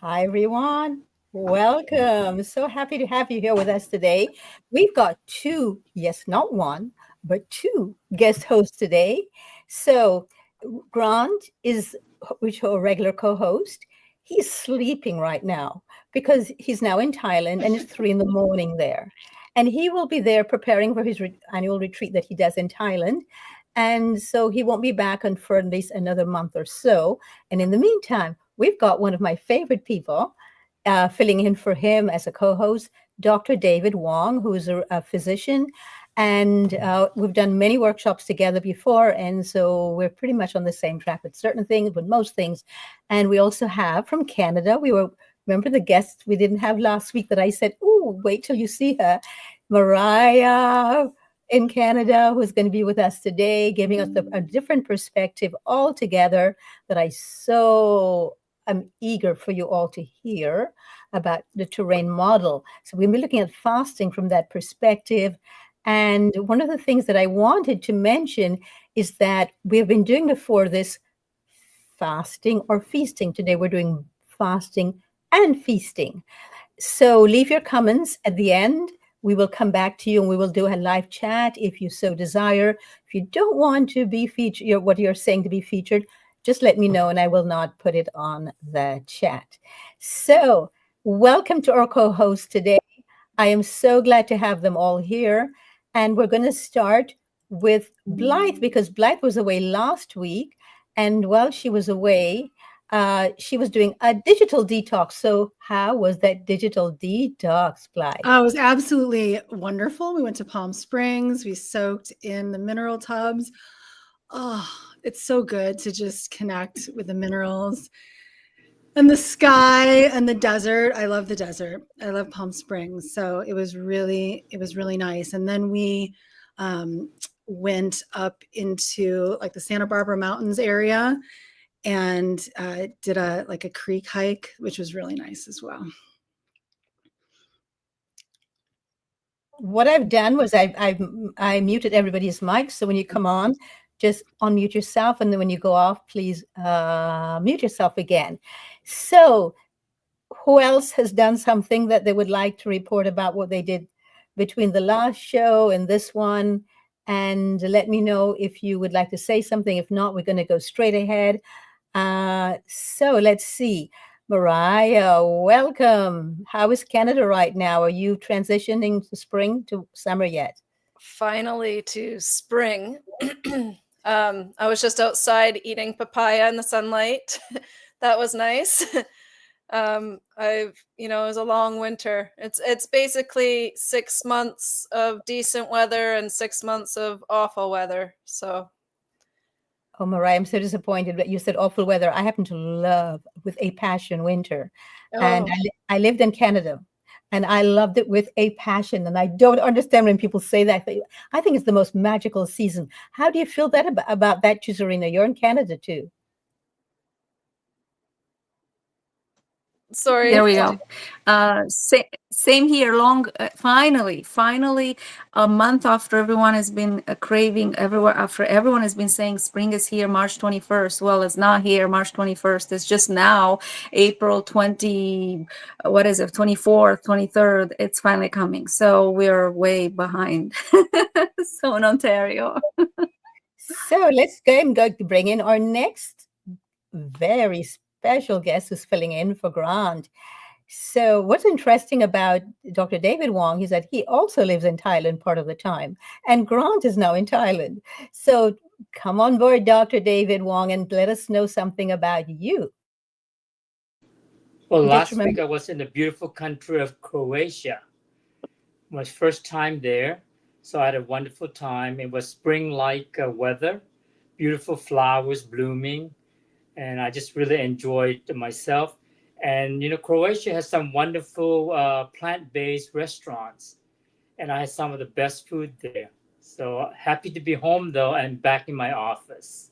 Hi, everyone. Welcome. So happy to have you here with us today. We've got two, yes, not one, but two guest hosts today. So, Grant is which a regular co-host. He's sleeping right now because he's now in Thailand and it's 3 in the morning there. And he will be there preparing for his annual retreat that he does in Thailand. And so he won't be back for at least another month or so. And in the meantime, we've got one of my favorite people filling in for him as a co-host, Dr. David Wong, who's a physician. And we've done many workshops together before. And so we're pretty much on the same track with certain things, with most things. And we also have from Canada, remember the guest we didn't have last week that I said, "Ooh, wait till you see her," Mariah in Canada, who's going to be with us today, giving us a different perspective altogether that I'm eager for you all to hear about the terrain model. So we'll be looking at fasting from that perspective. And one of the things that I wanted to mention is that we've been doing before this fasting or feasting. Today we're doing fasting and feasting. So leave your comments at the end. We will come back to you and we will do a live chat if you so desire. If you don't want to be featured, what you're saying to be featured, just let me know and I will not put it on the chat. So welcome to our co-host today. I am so glad to have them all here. And we're going to start with Blythe because Blythe was away last week. And while she was away, she was doing a digital detox. So how was that digital detox, Blythe? Oh, it was absolutely wonderful. We went to Palm Springs. We soaked in the mineral tubs. Oh, it's so good to just connect with the minerals and the sky and the desert. I love the desert. I love Palm Springs. So it was really nice. And then we went up into like the Santa Barbara Mountains area and did a creek hike, which was really nice as well. What I've done was I muted everybody's mic. So when you come on, just unmute yourself. And then when you go off, please mute yourself again. So who else has done something that they would like to report about what they did between the last show and this one? And let me know if you would like to say something. If not, we're going to go straight ahead. So let's see. Mariah, welcome. How is Canada right now? Are you transitioning to spring to summer yet? Finally to spring. I was just outside eating papaya in the sunlight. That was nice. It was a long winter. It's basically 6 months of decent weather and 6 months of awful weather. So. Oh, Mariah, I'm so disappointed that you said awful weather. I happen to love with a passion winter. Oh. And I lived in Canada and I loved it with a passion. And I don't understand when people say that. I think it's the most magical season. How do you feel that about that, Chuzarina? You're in Canada too. Sorry. There we go. Same here. Finally, a month after everyone has been craving everywhere. After everyone has been saying spring is here, March 21st. Well, it's not here, March 21st. It's just now, April 24th, 23rd. It's finally coming. So we're way behind. So in Ontario. So let's go and bring in our next very special guest who's filling in for Grant. So what's interesting about Dr. David Wong is that he also lives in Thailand part of the time, and Grant is now in Thailand. So come on board, Dr. David Wong, and let us know something about you. Well, last week I was in the beautiful country of Croatia. My first time there, so I had a wonderful time. It was spring-like weather, beautiful flowers blooming, and I just really enjoyed myself. And, Croatia has some wonderful plant-based restaurants, and I had some of the best food there. So happy to be home, though, and back in my office.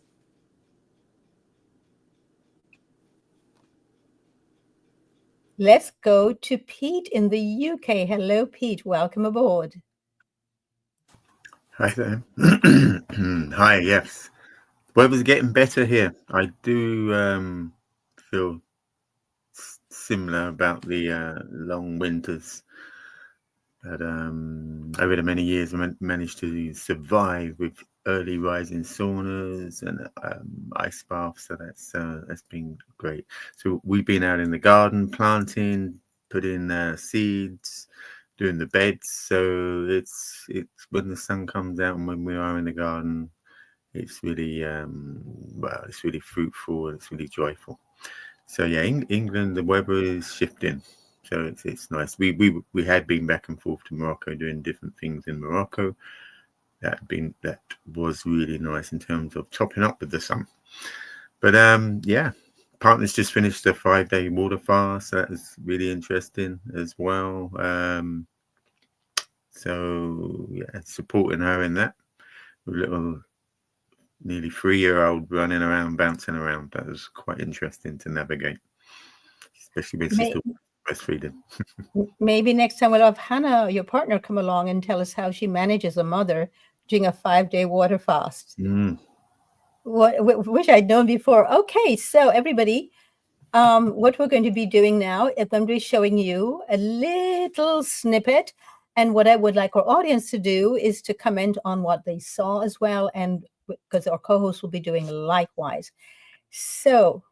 Let's go to Pete in the UK. Hello, Pete. Welcome aboard. Hi there. Hi, yes. The weather's getting better here. I do feel similar about the long winters. But over the many years, I managed to survive with early rising saunas and ice baths. So that's been great. So we've been out in the garden planting, putting seeds, doing the beds. So it's when the sun comes out and when we are in the garden, it's really it's really fruitful and it's really joyful. So yeah, England, the weather is shifting. So it's nice. We had been back and forth to Morocco doing different things in Morocco. That was really nice in terms of topping up with the sun. But yeah, partners just finished a 5-day water fast. So that was really interesting as well. So yeah, supporting her in that. A little nearly 3-year-old running around, bouncing around. That was quite interesting to navigate, especially when she's still breastfeeding. Maybe next time we'll have Hannah, your partner, come along and tell us how she manages a mother doing a 5-day water fast. Wish I'd known before. Okay, so everybody, what we're going to be doing now is I'm going to be showing you a little snippet. And what I would like our audience to do is to comment on what they saw as well, and because our co-hosts will be doing likewise. So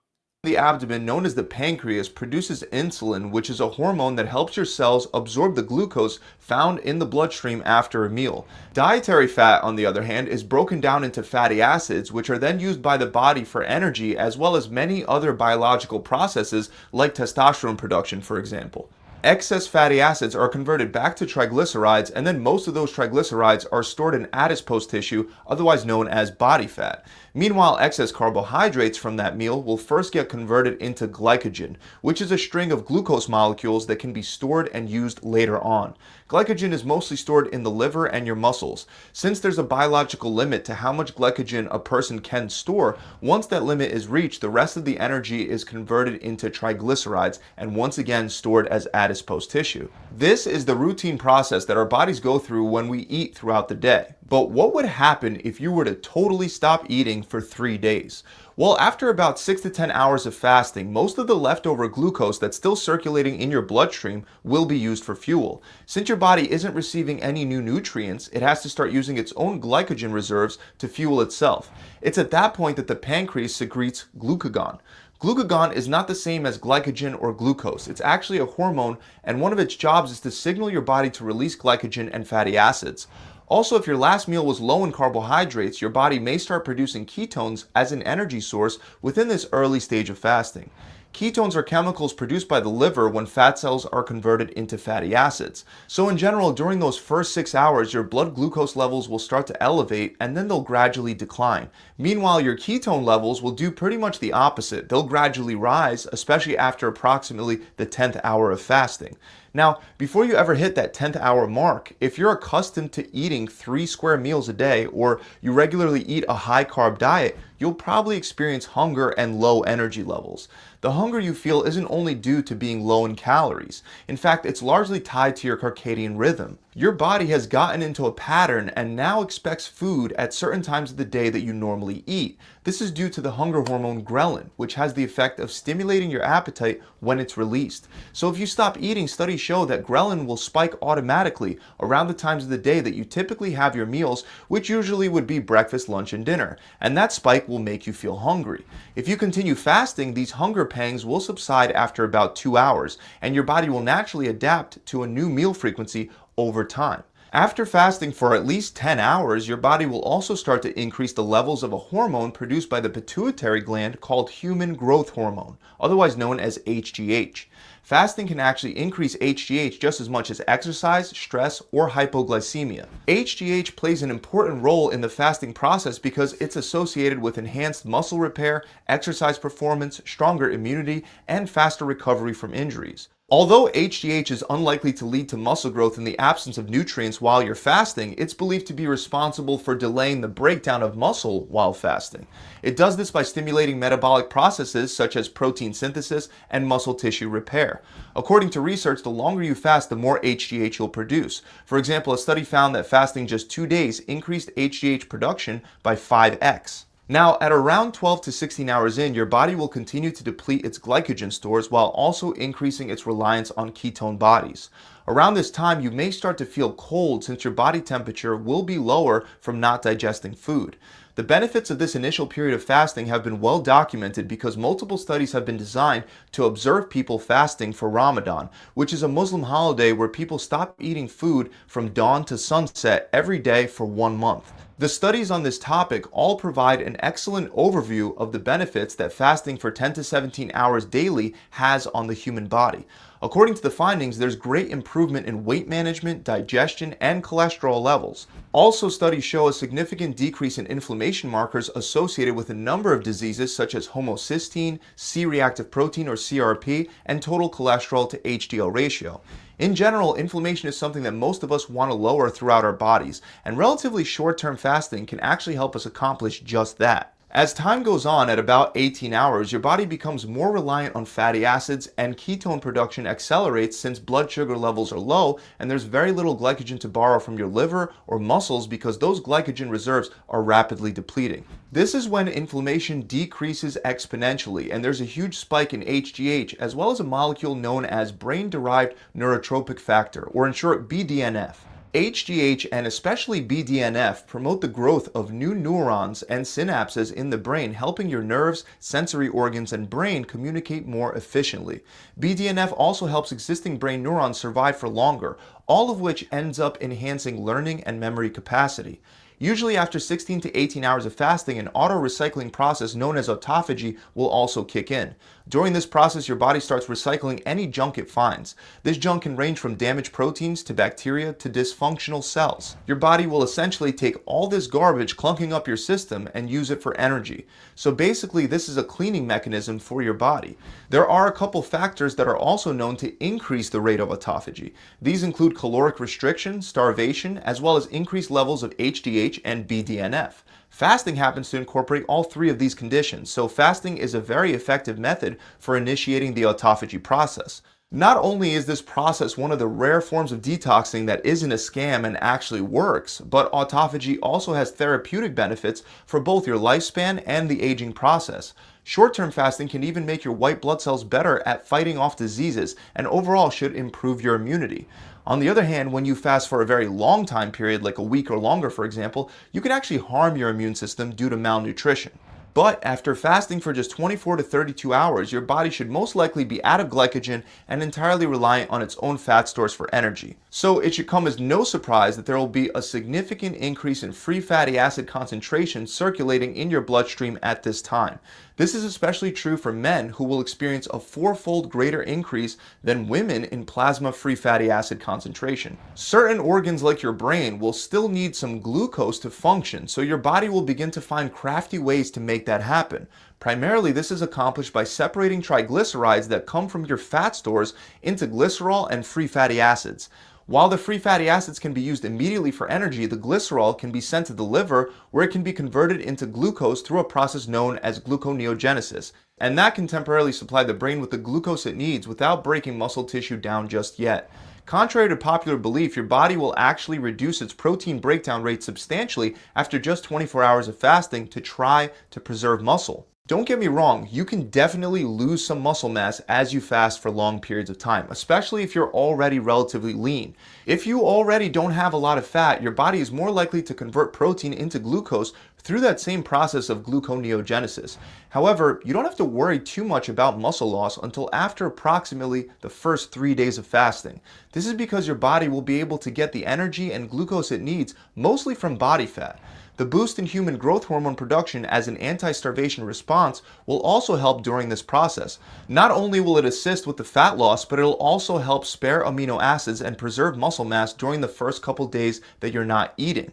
the abdomen, known as the pancreas, produces insulin, which is a hormone that helps your cells absorb the glucose found in the bloodstream after a meal. Dietary fat, on the other hand, is broken down into fatty acids, which are then used by the body for energy, as well as many other biological processes like testosterone production, for example. Excess fatty acids are converted back to triglycerides, and then most of those triglycerides are stored in adipose tissue, otherwise known as body fat. Meanwhile, excess carbohydrates from that meal will first get converted into glycogen, which is a string of glucose molecules that can be stored and used later on. Glycogen is mostly stored in the liver and your muscles. Since there's a biological limit to how much glycogen a person can store, once that limit is reached, the rest of the energy is converted into triglycerides and once again stored as adipose tissue. This is the routine process that our bodies go through when we eat throughout the day. But what would happen if you were to totally stop eating for 3 days? Well, after about 6 to 10 hours of fasting, most of the leftover glucose that's still circulating in your bloodstream will be used for fuel. Since your body isn't receiving any new nutrients, it has to start using its own glycogen reserves to fuel itself. It's at that point that the pancreas secretes glucagon. Glucagon is not the same as glycogen or glucose. It's actually a hormone, and one of its jobs is to signal your body to release glycogen and fatty acids. Also, if your last meal was low in carbohydrates, your body may start producing ketones as an energy source within this early stage of fasting. Ketones are chemicals produced by the liver when fat cells are converted into fatty acids. So in general, during those first 6 hours, your blood glucose levels will start to elevate and then they'll gradually decline. Meanwhile, your ketone levels will do pretty much the opposite. They'll gradually rise, especially after approximately the 10th hour of fasting. Now, before you ever hit that 10th hour mark, if you're accustomed to eating 3 square meals a day or you regularly eat a high carb diet, you'll probably experience hunger and low energy levels. The hunger you feel isn't only due to being low in calories. In fact, it's largely tied to your circadian rhythm. Your body has gotten into a pattern and now expects food at certain times of the day that you normally eat. This is due to the hunger hormone ghrelin, which has the effect of stimulating your appetite when it's released. So if you stop eating, studies show that ghrelin will spike automatically around the times of the day that you typically have your meals, which usually would be breakfast, lunch, and dinner. And that spike will make you feel hungry. If you continue fasting, these hunger pangs will subside after about 2 hours, and your body will naturally adapt to a new meal frequency over time. After fasting for at least 10 hours, your body will also start to increase the levels of a hormone produced by the pituitary gland called human growth hormone, otherwise known as HGH. Fasting can actually increase HGH just as much as exercise, stress, or hypoglycemia. HGH plays an important role in the fasting process because it's associated with enhanced muscle repair, exercise performance, stronger immunity, and faster recovery from injuries. Although HGH is unlikely to lead to muscle growth in the absence of nutrients while you're fasting, it's believed to be responsible for delaying the breakdown of muscle while fasting. It does this by stimulating metabolic processes such as protein synthesis and muscle tissue repair. According to research, the longer you fast, the more HGH you'll produce. For example, a study found that fasting just 2 days increased HGH production by 5x. Now, at around 12 to 16 hours in, your body will continue to deplete its glycogen stores while also increasing its reliance on ketone bodies. Around this time, you may start to feel cold since your body temperature will be lower from not digesting food. The benefits of this initial period of fasting have been well documented because multiple studies have been designed to observe people fasting for Ramadan, which is a Muslim holiday where people stop eating food from dawn to sunset every day for 1 month. The studies on this topic all provide an excellent overview of the benefits that fasting for 10 to 17 hours daily has on the human body. According to the findings, there's great improvement in weight management, digestion, and cholesterol levels. Also, studies show a significant decrease in inflammation markers associated with a number of diseases such as homocysteine, C-reactive protein or CRP, and total cholesterol to HDL ratio. In general, inflammation is something that most of us want to lower throughout our bodies, and relatively short-term fasting can actually help us accomplish just that. As time goes on, at about 18 hours, your body becomes more reliant on fatty acids and ketone production accelerates since blood sugar levels are low and there's very little glycogen to borrow from your liver or muscles because those glycogen reserves are rapidly depleting. This is when inflammation decreases exponentially and there's a huge spike in HGH as well as a molecule known as brain-derived neurotrophic factor, or in short BDNF. HGH and especially BDNF promote the growth of new neurons and synapses in the brain, helping your nerves, sensory organs, and brain communicate more efficiently. BDNF also helps existing brain neurons survive for longer, all of which ends up enhancing learning and memory capacity. Usually after 16 to 18 hours of fasting, an auto-recycling process known as autophagy will also kick in. During this process, your body starts recycling any junk it finds. This junk can range from damaged proteins to bacteria to dysfunctional cells. Your body will essentially take all this garbage clunking up your system and use it for energy. So basically, this is a cleaning mechanism for your body. There are a couple factors that are also known to increase the rate of autophagy. These include caloric restriction, starvation, as well as increased levels of HGH and BDNF. Fasting happens to incorporate all three of these conditions, so fasting is a very effective method for initiating the autophagy process. Not only is this process one of the rare forms of detoxing that isn't a scam and actually works, but autophagy also has therapeutic benefits for both your lifespan and the aging process. Short-term fasting can even make your white blood cells better at fighting off diseases and overall should improve your immunity. On the other hand, when you fast for a very long time period, like a week or longer for example, you can actually harm your immune system due to malnutrition. But after fasting for just 24 to 32 hours, your body should most likely be out of glycogen and entirely reliant on its own fat stores for energy. So it should come as no surprise that there will be a significant increase in free fatty acid concentration circulating in your bloodstream at this time. This is especially true for men who will experience a 4-fold greater increase than women in plasma free fatty acid concentration. Certain organs like your brain will still need some glucose to function, so your body will begin to find crafty ways to make that happen. Primarily, this is accomplished by separating triglycerides that come from your fat stores into glycerol and free fatty acids. While the free fatty acids can be used immediately for energy, the glycerol can be sent to the liver where it can be converted into glucose through a process known as gluconeogenesis. And that can temporarily supply the brain with the glucose it needs without breaking muscle tissue down just yet. Contrary to popular belief, your body will actually reduce its protein breakdown rate substantially after just 24 hours of fasting to try to preserve muscle. Don't get me wrong, you can definitely lose some muscle mass as you fast for long periods of time, especially if you're already relatively lean. If you already don't have a lot of fat, your body is more likely to convert protein into glucose through that same process of gluconeogenesis. However, you don't have to worry too much about muscle loss until after approximately the first 3 days of fasting. This is because your body will be able to get the energy and glucose it needs mostly from body fat. The boost in human growth hormone production as an anti-starvation response will also help during this process. Not only will it assist with the fat loss, but it'll also help spare amino acids and preserve muscle mass during the first couple days that you're not eating.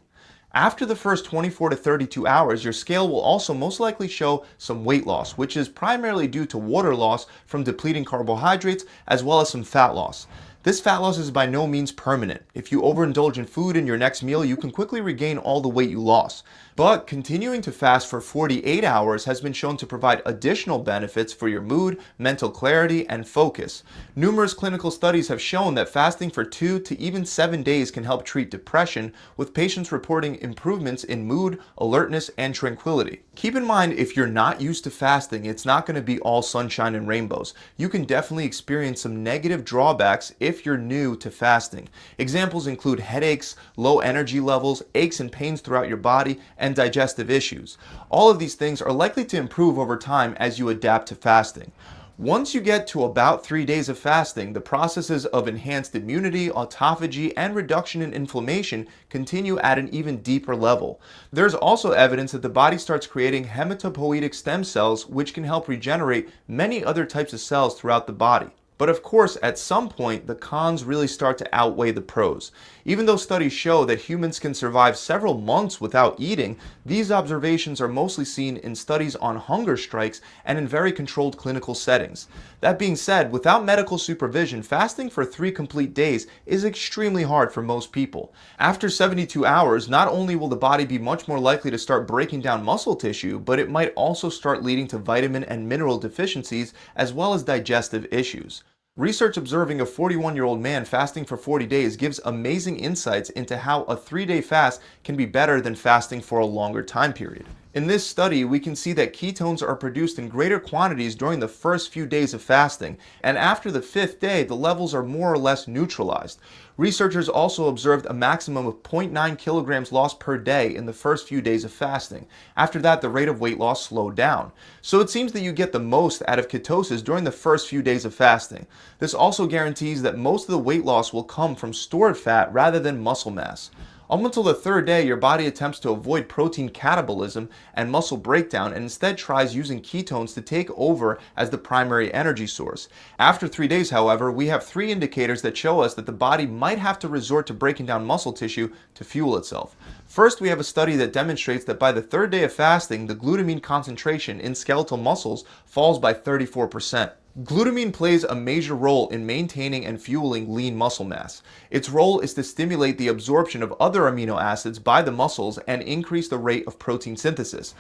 After the first 24 to 32 hours, your scale will also most likely show some weight loss, which is primarily due to water loss from depleting carbohydrates as well as some fat loss. This fat loss is by no means permanent. If you overindulge in food in your next meal, you can quickly regain all the weight you lost. But continuing to fast for 48 hours has been shown to provide additional benefits for your mood, mental clarity, and focus. Numerous clinical studies have shown that fasting for 2 to even 7 days can help treat depression, with patients reporting improvements in mood, alertness, and tranquility. Keep in mind, if you're not used to fasting, it's not going to be all sunshine and rainbows. You can definitely experience some negative drawbacks if you're new to fasting. Examples include headaches, low energy levels, aches and pains throughout your body, and digestive issues. All of these things are likely to improve over time as you adapt to fasting. Once you get to about 3 days of fasting, the processes of enhanced immunity, autophagy, and reduction in inflammation continue at an even deeper level. There's also evidence that the body starts creating hematopoietic stem cells, which can help regenerate many other types of cells throughout the body. But of course, at some point, the cons really start to outweigh the pros. Even though studies show that humans can survive several months without eating, these observations are mostly seen in studies on hunger strikes and in very controlled clinical settings. That being said, without medical supervision, fasting for 3 complete days is extremely hard for most people. After 72 hours, not only will the body be much more likely to start breaking down muscle tissue, but it might also start leading to vitamin and mineral deficiencies as well as digestive issues. Research observing a 41-year-old man fasting for 40 days gives amazing insights into how a 3-day fast can be better than fasting for a longer time period. In this study, we can see that ketones are produced in greater quantities during the first few days of fasting, and after the 5th day, the levels are more or less neutralized. Researchers also observed a maximum of 0.9 kilograms lost per day in the first few days of fasting. After that, the rate of weight loss slowed down. So it seems that you get the most out of ketosis during the first few days of fasting. This also guarantees that most of the weight loss will come from stored fat rather than muscle mass. Up until the 3rd day, your body attempts to avoid protein catabolism and muscle breakdown and instead tries using ketones to take over as the primary energy source. After 3 days, however, we have 3 indicators that show us that the body might have to resort to breaking down muscle tissue to fuel itself. First, we have a study that demonstrates that by the 3rd day of fasting, the glutamine concentration in skeletal muscles falls by 34%. Glutamine plays a major role in maintaining and fueling lean muscle mass. Its role is to stimulate the absorption of other amino acids by the muscles and increase the rate of protein synthesis.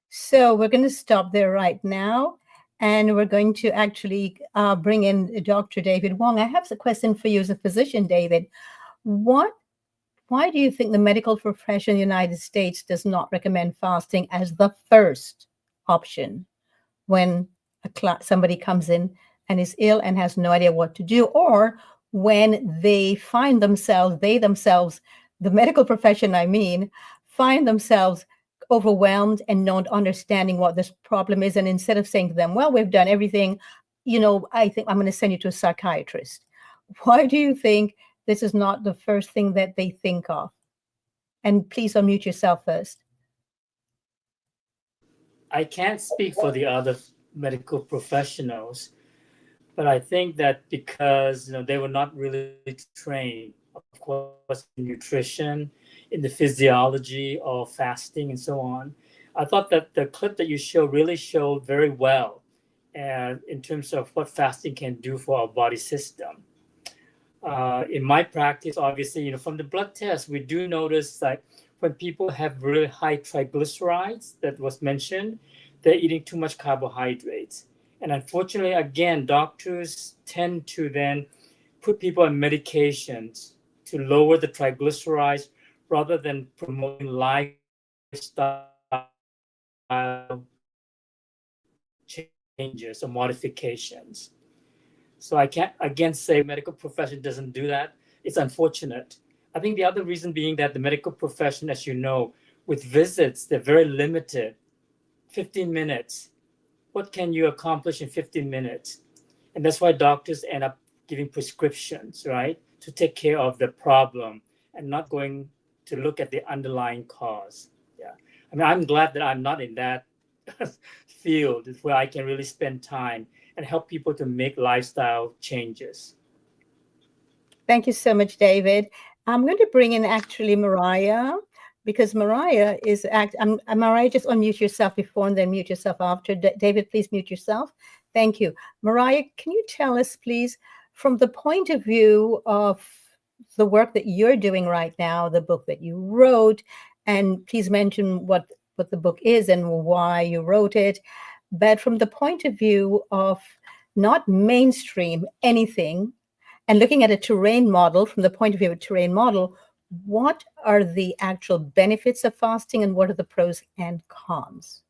So we're going to stop there right now, and we're going to actually bring in Dr. David Wong. I have a question for you as a physician, David. Why do you think the medical profession in the United States does not recommend fasting as the first option when somebody comes in and is ill and has no idea what to do, or when they find themselves, the medical profession, find themselves overwhelmed and not understanding what this problem is. And instead of saying to them, well, we've done everything, I think I'm going to send you to a psychiatrist. Why do you think this is not the first thing that they think of? And please unmute yourself first. I can't speak for the other medical professionals, but I think that because they were not really trained, of course, in nutrition, in the physiology of fasting and so on. I thought that the clip that you showed really showed very well in terms of what fasting can do for our body system. In my practice, obviously, from the blood test, we do notice that when people have really high triglycerides, that was mentioned, they're eating too much carbohydrates. And unfortunately, again, doctors tend to then put people on medications to lower the triglycerides rather than promoting lifestyle changes or modifications. So I can't, again, say medical profession doesn't do that. It's unfortunate. I think the other reason being that the medical profession, as you know, with visits, they're very limited. 15 minutes. What can you accomplish in 15 minutes? And that's why doctors end up giving prescriptions, right, to take care of the problem and not going to look at the underlying cause. Yeah. I mean, I'm glad that I'm not in that field where I can really spend time and help people to make lifestyle changes. Thank you so much, David. I'm going to bring in actually Mariah, because Mariah is Mariah, just unmute yourself before and then mute yourself after. David, please mute yourself. Thank you. Mariah, can you tell us, please, from the point of view of the work that you're doing right now, the book that you wrote, and please mention what the book is and why you wrote it. But from the point of view of not mainstream anything, and looking at a terrain model from the point of view of a terrain model, what are the actual benefits of fasting and what are the pros and cons?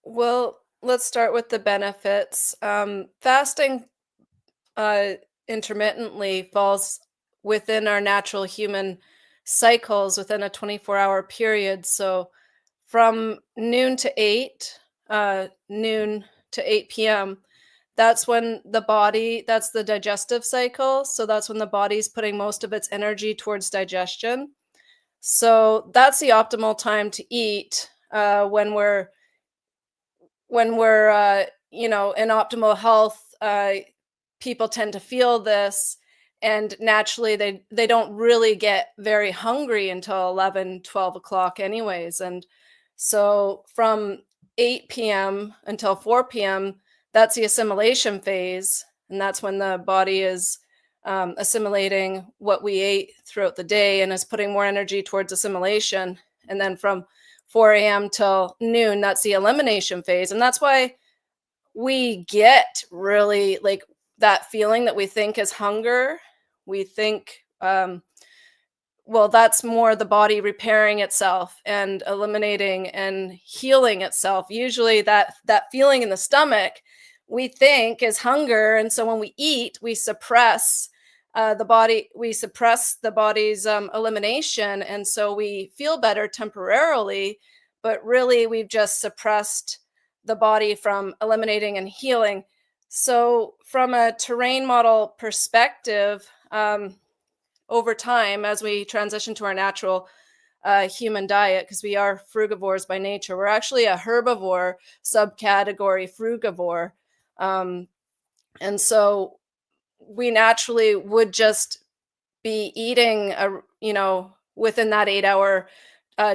Well, let's start with the benefits. Fasting intermittently falls within our natural human cycles within a 24-hour period. So from noon to 8 p.m., that's when that's the digestive cycle. So that's when the body's putting most of its energy towards digestion. So that's the optimal time to eat when we're in optimal health. People tend to feel this, and naturally they don't really get very hungry until 11, 12 o'clock anyways. And so from 8 p.m. until 4 p.m., that's the assimilation phase, and that's when the body is assimilating what we ate throughout the day and is putting more energy towards assimilation. And then from 4 a.m. till noon, that's the elimination phase. And that's why we get really like that feeling that we think is hunger. We think, well, that's more the body repairing itself and eliminating and healing itself. Usually that feeling in the stomach we think is hunger. And so when we eat, we suppress the body's elimination. And so we feel better temporarily, but really we've just suppressed the body from eliminating and healing. So from a terrain model perspective, over time, as we transition to our natural human diet, because we are frugivores by nature, we're actually a herbivore subcategory frugivore. And so we naturally would just be eating within that 8 hour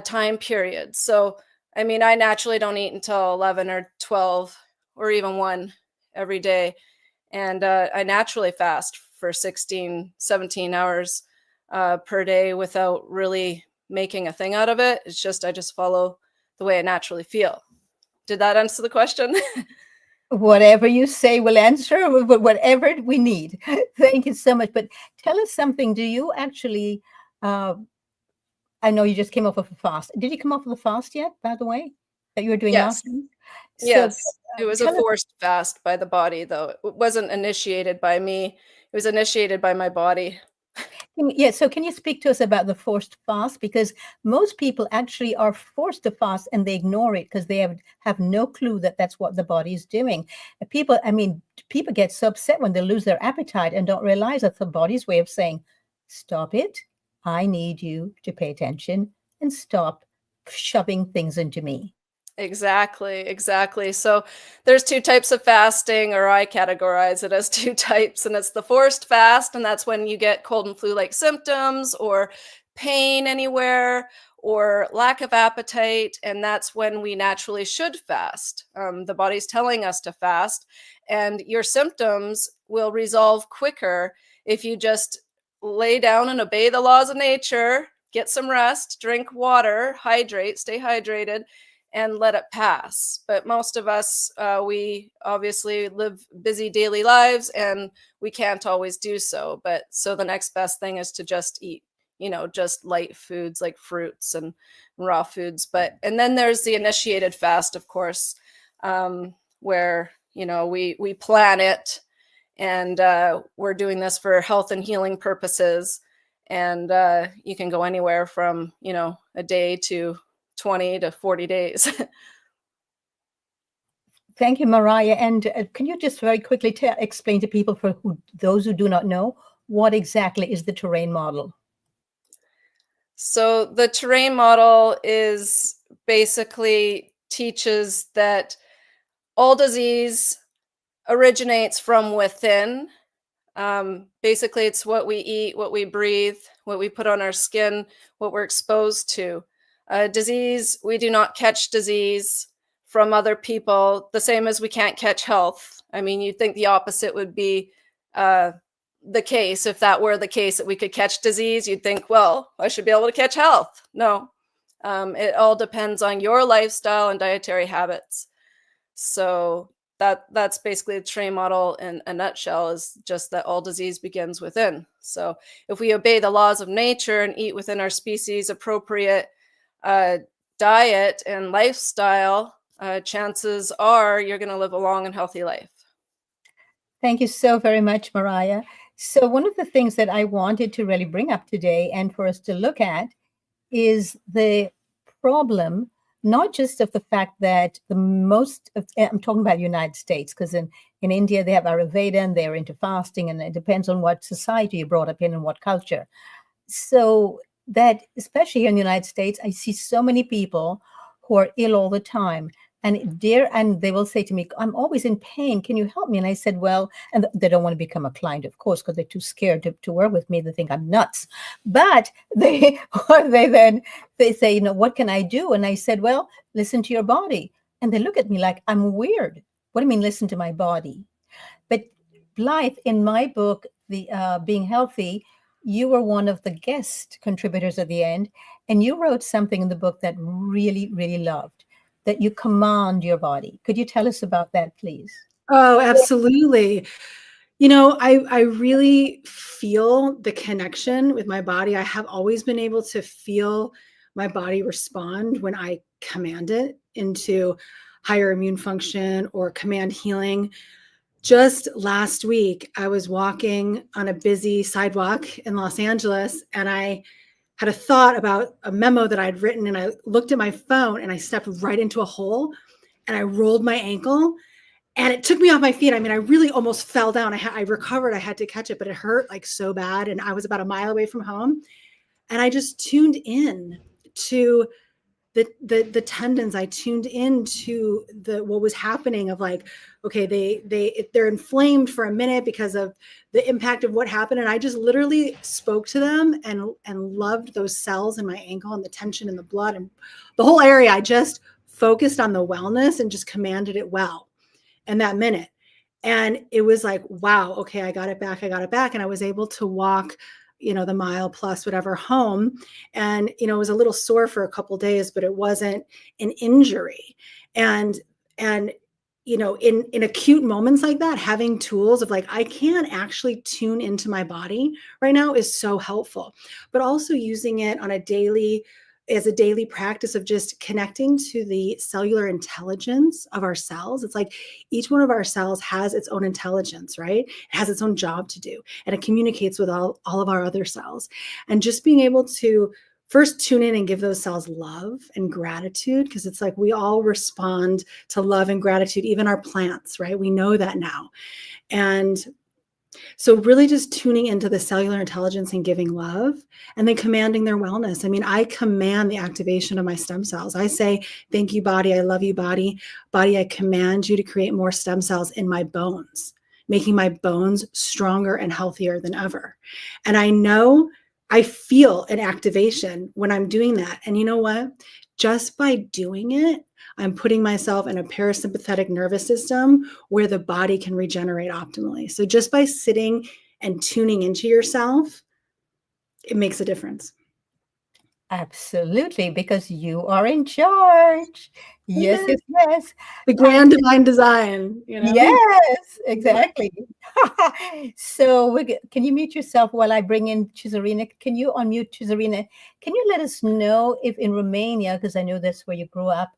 time period. So I mean, I naturally don't eat until 11 or 12 or even 1 every day. And I naturally fast for 16, 17 hours per day without really making a thing out of it. It's just I just follow the way I naturally feel. Did that answer the question? Whatever you say will answer whatever we need. Thank you so much. But tell us something. Do you actually, I know you just came off of a fast. Did you come off of the fast yet, by the way, that you were doing Yes. last week? So Yes. It was a tell us, forced fast by the body, though. It wasn't initiated by me. It was initiated by my body. yeah, so can you speak to us about the forced fast? Because most people actually are forced to fast and they ignore it because they have no clue that that's what the body is doing. People get so upset when they lose their appetite and don't realize that's the body's way of saying, stop it. I need you to pay attention and stop shoving things into me. Exactly. So there's two types of fasting, or I categorize it as two types, and it's the forced fast, and that's when you get cold and flu-like symptoms or pain anywhere or lack of appetite, and that's when we naturally should fast. The body's telling us to fast, and your symptoms will resolve quicker if you just lay down and obey the laws of nature, get some rest, drink water, hydrate, stay hydrated, and let it pass. But most of us, we obviously live busy daily lives and we can't always do so. But so the next best thing is to just eat, just light foods like fruits and raw foods. And then there's the initiated fast, of course, where, we plan it, and we're doing this for health and healing purposes. And you can go anywhere from, a day to 20 to 40 days. Thank you, Mariah. And can you just very quickly explain to people, for those who do not know, what exactly is the terrain model? So the terrain model is basically teaches that all disease originates from within. Basically, it's what we eat, what we breathe, what we put on our skin, what we're exposed to. Disease, we do not catch disease from other people, the same as we can't catch health. I mean, you'd think the opposite would be the case. If that were the case that we could catch disease, you'd think, well, I should be able to catch health. No, it all depends on your lifestyle and dietary habits. So that's basically the train model in a nutshell, is just that all disease begins within. So if we obey the laws of nature and eat within our species appropriate diet and lifestyle, chances are you're going to live a long and healthy life. Thank you so very much, Mariah. So one of the things that I wanted to really bring up today and for us to look at is the problem, not just of the fact that I'm talking about the United States, because in India, they have Ayurveda and they're into fasting, and it depends on what society you're brought up in and what culture. So that, especially here in the United States, I see so many people who are ill all the time. And they will say to me, I'm always in pain. Can you help me? And I said, well, and they don't want to become a client, of course, because they're too scared to work with me. They think I'm nuts. But they say, what can I do? And I said, well, listen to your body. And they look at me like I'm weird. What do you mean, listen to my body? But Blythe, in my book, the Being Healthy, you were one of the guest contributors at the end, and you wrote something in the book that really, really loved, that you command your body. Could you tell us about that, please? Oh, absolutely. I really feel the connection with my body. I have always been able to feel my body respond when I command it into higher immune function or command healing. Just last week, I was walking on a busy sidewalk in Los Angeles, and I had a thought about a memo that I'd written, and I looked at my phone and I stepped right into a hole and I rolled my ankle and it took me off my feet. I mean, I really almost fell down. I recovered. I had to catch it, but it hurt like so bad. And I was about a mile away from home. And I just tuned in to the tendons. I tuned into what was happening of like, okay, they're inflamed for a minute because of the impact of what happened. And I just literally spoke to them and loved those cells in my ankle and the tension in the blood and the whole area. I just focused on the wellness and just commanded it well in that minute. And it was like, wow, okay, I got it back. And I was able to walk, the mile plus whatever home. And, it was a little sore for a couple of days, but it wasn't an injury. And in acute moments like that, having tools of like, I can actually tune into my body right now is so helpful, but also using it on a daily practice of just connecting to the cellular intelligence of our cells. It's like each one of our cells has its own intelligence, right? It has its own job to do, and it communicates with all of our other cells. And just being able to first tune in and give those cells love and gratitude, because it's like we all respond to love and gratitude, even our plants, right? We know that now. And so really just tuning into the cellular intelligence and giving love, and then commanding their wellness. I mean, I command the activation of my stem cells. I say, thank you, body. I love you, body. Body, I command you to create more stem cells in my bones, making my bones stronger and healthier than ever. And I feel an activation when I'm doing that. And you know what? Just by doing it, I'm putting myself in a parasympathetic nervous system where the body can regenerate optimally. So just by sitting and tuning into yourself, it makes a difference. Absolutely, because you are in charge. Yes. The grand divine design, Yes, exactly. So can you mute yourself while I bring in Cesarina? Can you unmute Cesarina? Can you let us know if in Romania, because I know that's where you grew up,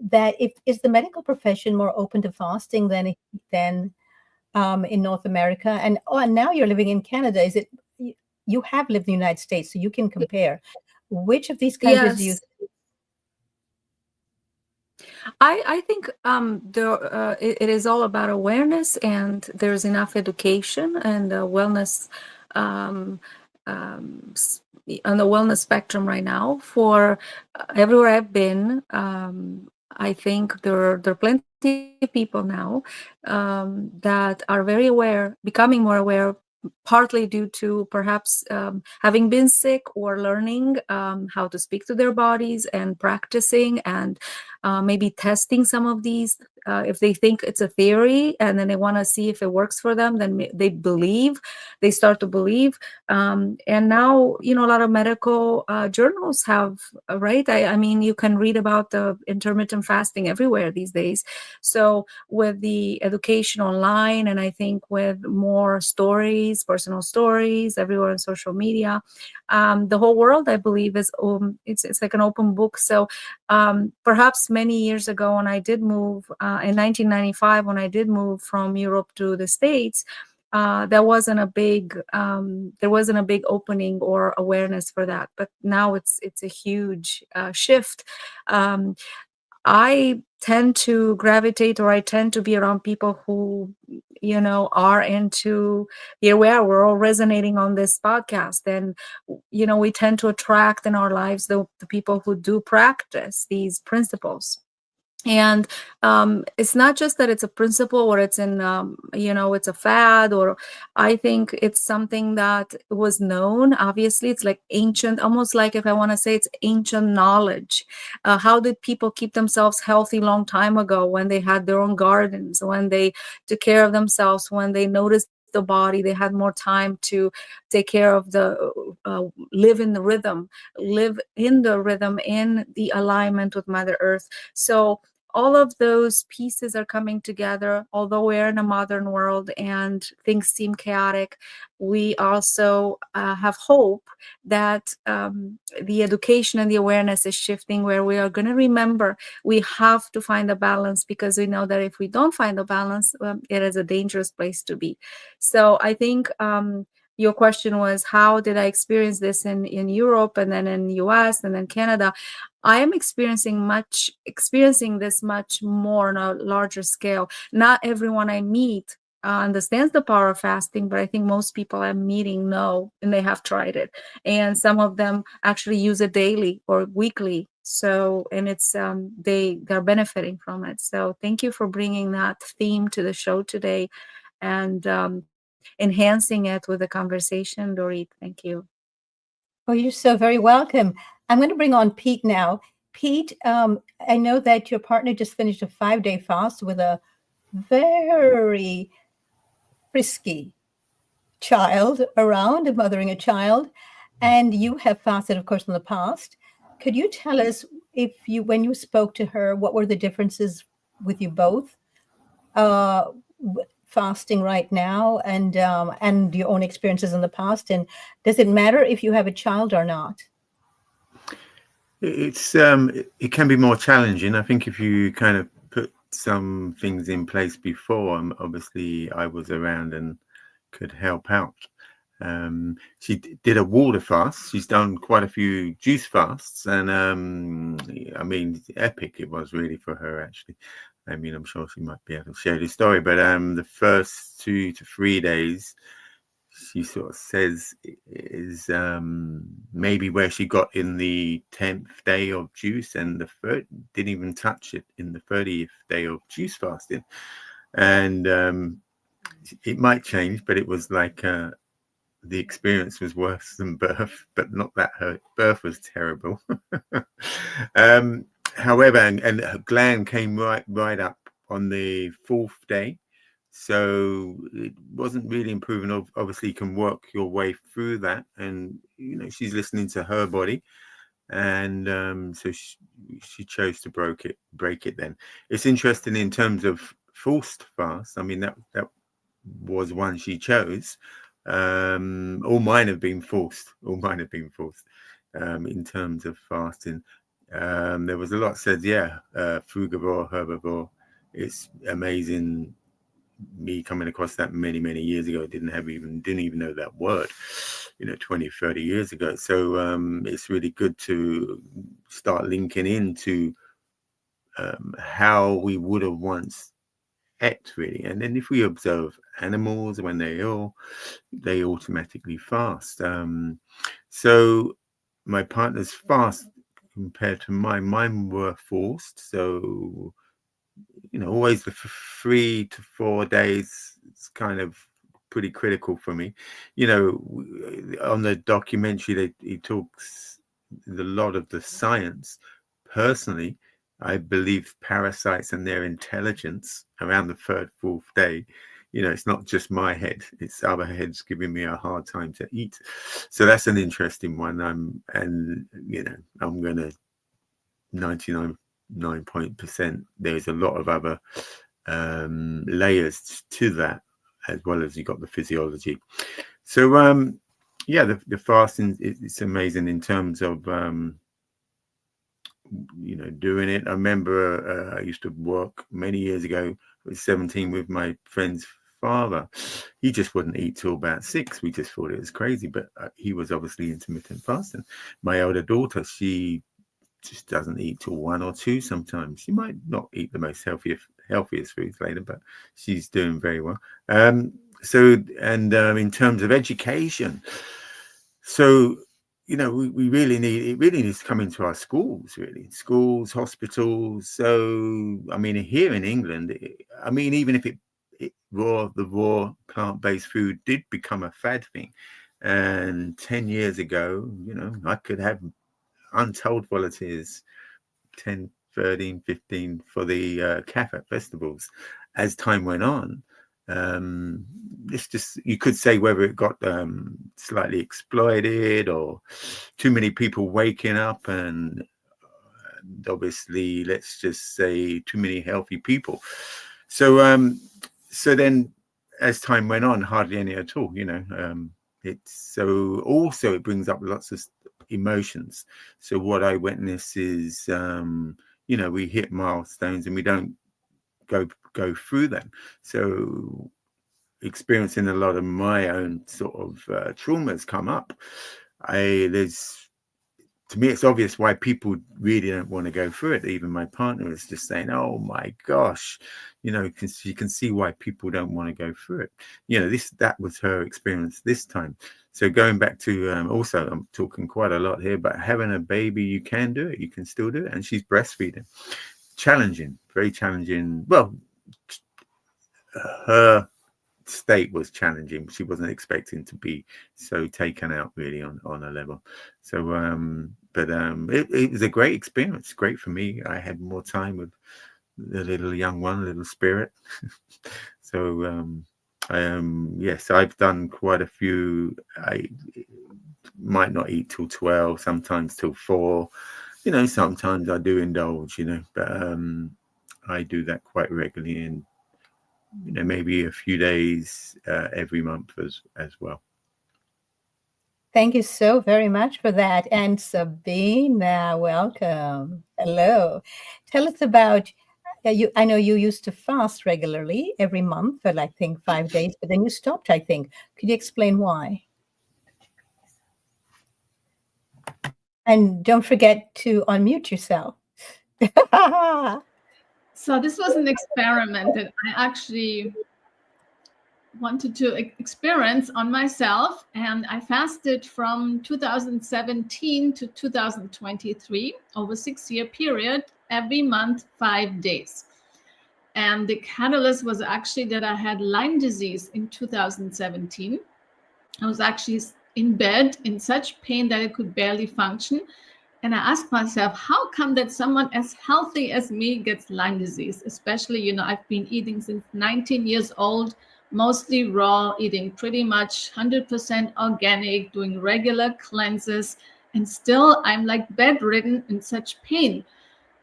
that is the medical profession more open to fasting than in North America? And now you're living in Canada. Is it you have lived in the United States, so you can compare. Which of these countries do you? I think it is all about awareness, and there's enough education and wellness on the wellness spectrum right now for everywhere I've been. I think there are plenty of people now that are very aware, becoming more aware, partly due to perhaps having been sick or learning how to speak to their bodies and practicing and maybe testing some of these. If they think it's a theory and then they want to see if it works for them, then they start to believe. And now, a lot of medical journals have, right? I mean, you can read about the intermittent fasting everywhere these days. So with the education online, and I think with more stories, personal stories everywhere on social media, the whole world, I believe, is it's like an open book. So perhaps many years ago when I did move in 1995, when I did move from Europe to the States, there wasn't a big opening or awareness for that. But now it's a huge shift. I tend to gravitate, or I tend to be around people who, are into, here we're all resonating on this podcast. And, we tend to attract in our lives the people who do practice these principles. And it's not just that it's a principle or it's in, it's a fad, or I think it's something that was known. Obviously, it's like ancient, almost like, if I want to say, it's ancient knowledge. How did people keep themselves healthy long time ago, when they had their own gardens, when they took care of themselves, when they noticed the body, they had more time to take care of live in the rhythm, in the alignment with Mother Earth. So all of those pieces are coming together. Although we're in a modern world and things seem chaotic, we also have hope that the education and the awareness is shifting, where we are going to remember we have to find a balance, because we know that if we don't find a balance, it is a dangerous place to be. So I think your question was, how did I experience this in Europe, and then in the US, and then Canada? I am experiencing this much more on a larger scale. Not everyone I meet understands the power of fasting, but I think most people I'm meeting know, and they have tried it. And some of them actually use it daily or weekly. So, and it's they're benefiting from it. So thank you for bringing that theme to the show today, and enhancing it with the conversation, Doreet. Thank you. Oh, you're so very welcome. I'm going to bring on Pete now. Pete, I know that your partner just finished a 5-day fast with a very frisky child around, mothering a child, and you have fasted, of course, in the past. Could you tell us, when you spoke to her, what were the differences with you both, fasting right now, and your own experiences in the past? And does it matter if you have a child or not? It can be more challenging. I think if you kind of put some things in place before, obviously I was around and could help out. She did a water fast. She's done quite a few juice fasts, and I mean, epic it was really for her, actually. I mean, I'm sure she might be able to share the story, but the first 2 to 3 days, she sort of says, is maybe where she got in the 10th day of juice, and the third didn't even touch it in the 30th day of juice fasting. And it might change, but it was like the experience was worse than birth, but not that her birth was terrible. However, and her gland came right up on the 4th day. So it wasn't really improving. Obviously, you can work your way through that, and she's listening to her body, and so she chose to break it. Then it's interesting in terms of forced fast. I mean, that was one she chose. All mine have been forced. In terms of fasting. There was a lot said. Frugivore, herbivore. It's amazing. Me coming across that many years ago, didn't even know that word, 20, 30 years ago. So it's really good to start linking into how we would have once ate, really. And then if we observe animals when they're ill, they automatically fast. So my partner's fast compared to mine were forced. So always the 3 to 4 days is kind of pretty critical for me. On the documentary, he talks a lot of the science. Personally, I believe parasites and their intelligence around the third, fourth day. It's not just my head; it's other heads giving me a hard time to eat. So that's an interesting one. I'm gonna 99.9%. There's a lot of other layers to that, as well as you got the physiology. So the fasting, it's amazing in terms of doing it. I remember I used to work many years ago. I was 17 with my friend's father. He just wouldn't eat till about 6. We just thought it was crazy, but he was obviously intermittent fasting. My older daughter, she just doesn't eat till 1 or 2 sometimes. She might not eat the most healthiest foods later, but she's doing very well. In terms of education, so we really needs to come into our schools, hospitals. So I mean, here in England, even if the raw plant-based food did become a fad thing, and 10 years ago, I could have untold volunteers, 10, 13, 15 for the CAFA festivals. As time went on, it's just, you could say whether it got slightly exploited or too many people waking up, and obviously, let's just say, too many healthy people. So then as time went on, hardly any at all. It brings up lots of emotions. So what I witness is we hit milestones and we don't go through them. So experiencing a lot of my own sort of traumas come up. To me, it's obvious why people really don't want to go through it. Even my partner is just saying, "Oh my gosh," you can see why people don't want to go through it. That was her experience this time. So going back to also, I'm talking quite a lot here, but having a baby, you can do it. You can still do it, and she's breastfeeding. Challenging, very challenging. Well, her state was challenging. She wasn't expecting to be so taken out really on a level. So it was a great experience, great for me. I had more time with the little young one, little spirit. So yes, I've done quite a few. I might not eat till 12, sometimes till 4. Sometimes I do indulge, but I do that quite regularly, and maybe a few days every month as well. Thank you so very much for that. And Sabina, welcome. Hello. Tell us about you. I know you used to fast regularly every month for, I think, 5 days, but then you stopped, I think. Could you explain why? And don't forget to unmute yourself. So this was an experiment that I actually wanted to experience on myself, and I fasted from 2017 to 2023 over a 6-year period, every month 5 days. And the catalyst was actually that I had Lyme disease in 2017. I was actually in bed in such pain that I could barely function. And I asked myself, how come that someone as healthy as me gets Lyme disease? Especially, I've been eating since 19 years old, mostly raw, eating pretty much 100% organic, doing regular cleanses, and still I'm like bedridden in such pain.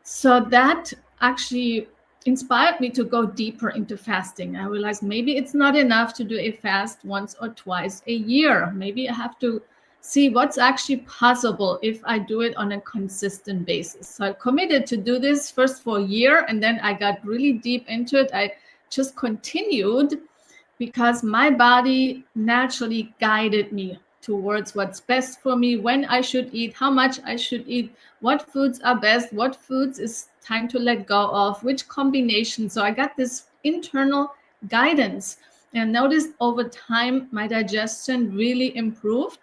So that actually inspired me to go deeper into fasting. I realized maybe it's not enough to do a fast once or twice a year. Maybe I have to see what's actually possible if I do it on a consistent basis. So I committed to do this first for a year, and then I got really deep into it. I just continued because my body naturally guided me towards what's best for me, when I should eat, how much I should eat, what foods are best, what foods is time to let go of, which combination. So I got this internal guidance, and noticed over time my digestion really improved.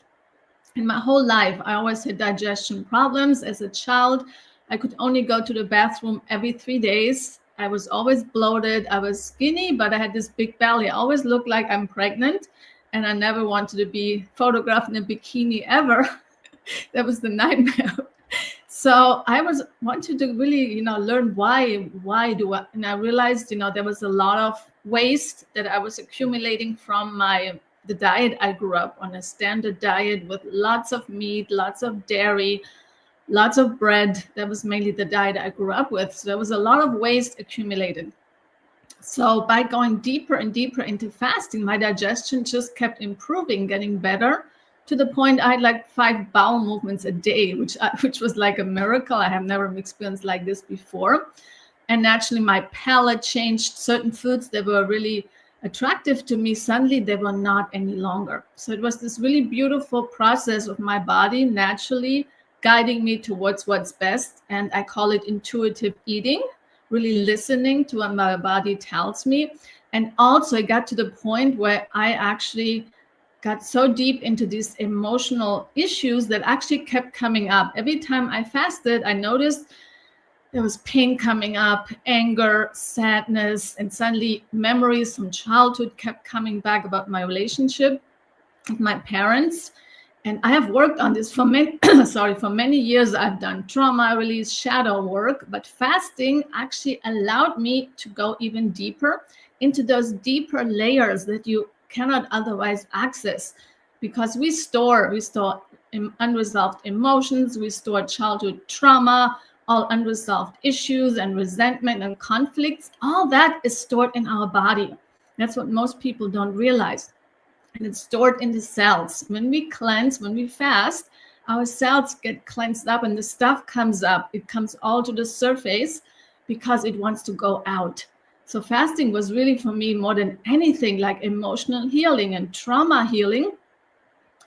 In my whole life, I always had digestion problems. As a child, I could only go to the bathroom every 3 days. I was always bloated. I was skinny, but I had this big belly. I always looked like I'm pregnant, and I never wanted to be photographed in a bikini ever. That was the nightmare. So I wanted to really, learn why do I, and I realized, there was a lot of waste that I was accumulating from the diet I grew up on, a standard diet with lots of meat, lots of dairy, lots of bread. That was mainly the diet I grew up with. So there was a lot of waste accumulated. So by going deeper and deeper into fasting, my digestion just kept improving, getting better, to the point I had like 5 bowel movements a day, which was like a miracle. I have never experienced like this before. And naturally, my palate changed. Certain foods that were really attractive to me, suddenly they were not any longer. So it was this really beautiful process of my body naturally guiding me towards what's best. And I call it intuitive eating, really listening to what my body tells me. And also, I got to the point where I actually got so deep into these emotional issues that actually kept coming up. Every time I fasted, I noticed there was pain coming up, anger, sadness, and suddenly memories from childhood kept coming back about my relationship with my parents. And I have worked on this for many years. I've done trauma release, shadow work, but fasting actually allowed me to go even deeper into those deeper layers that you cannot otherwise access, because we store unresolved emotions, we store childhood trauma, all unresolved issues and resentment and conflicts. All that is stored in our body. That's what most people don't realize. And it's stored in the cells. When we cleanse, when we fast, our cells get cleansed up and the stuff comes up. It comes all to the surface because it wants to go out. So fasting was really, for me, more than anything, like emotional healing and trauma healing.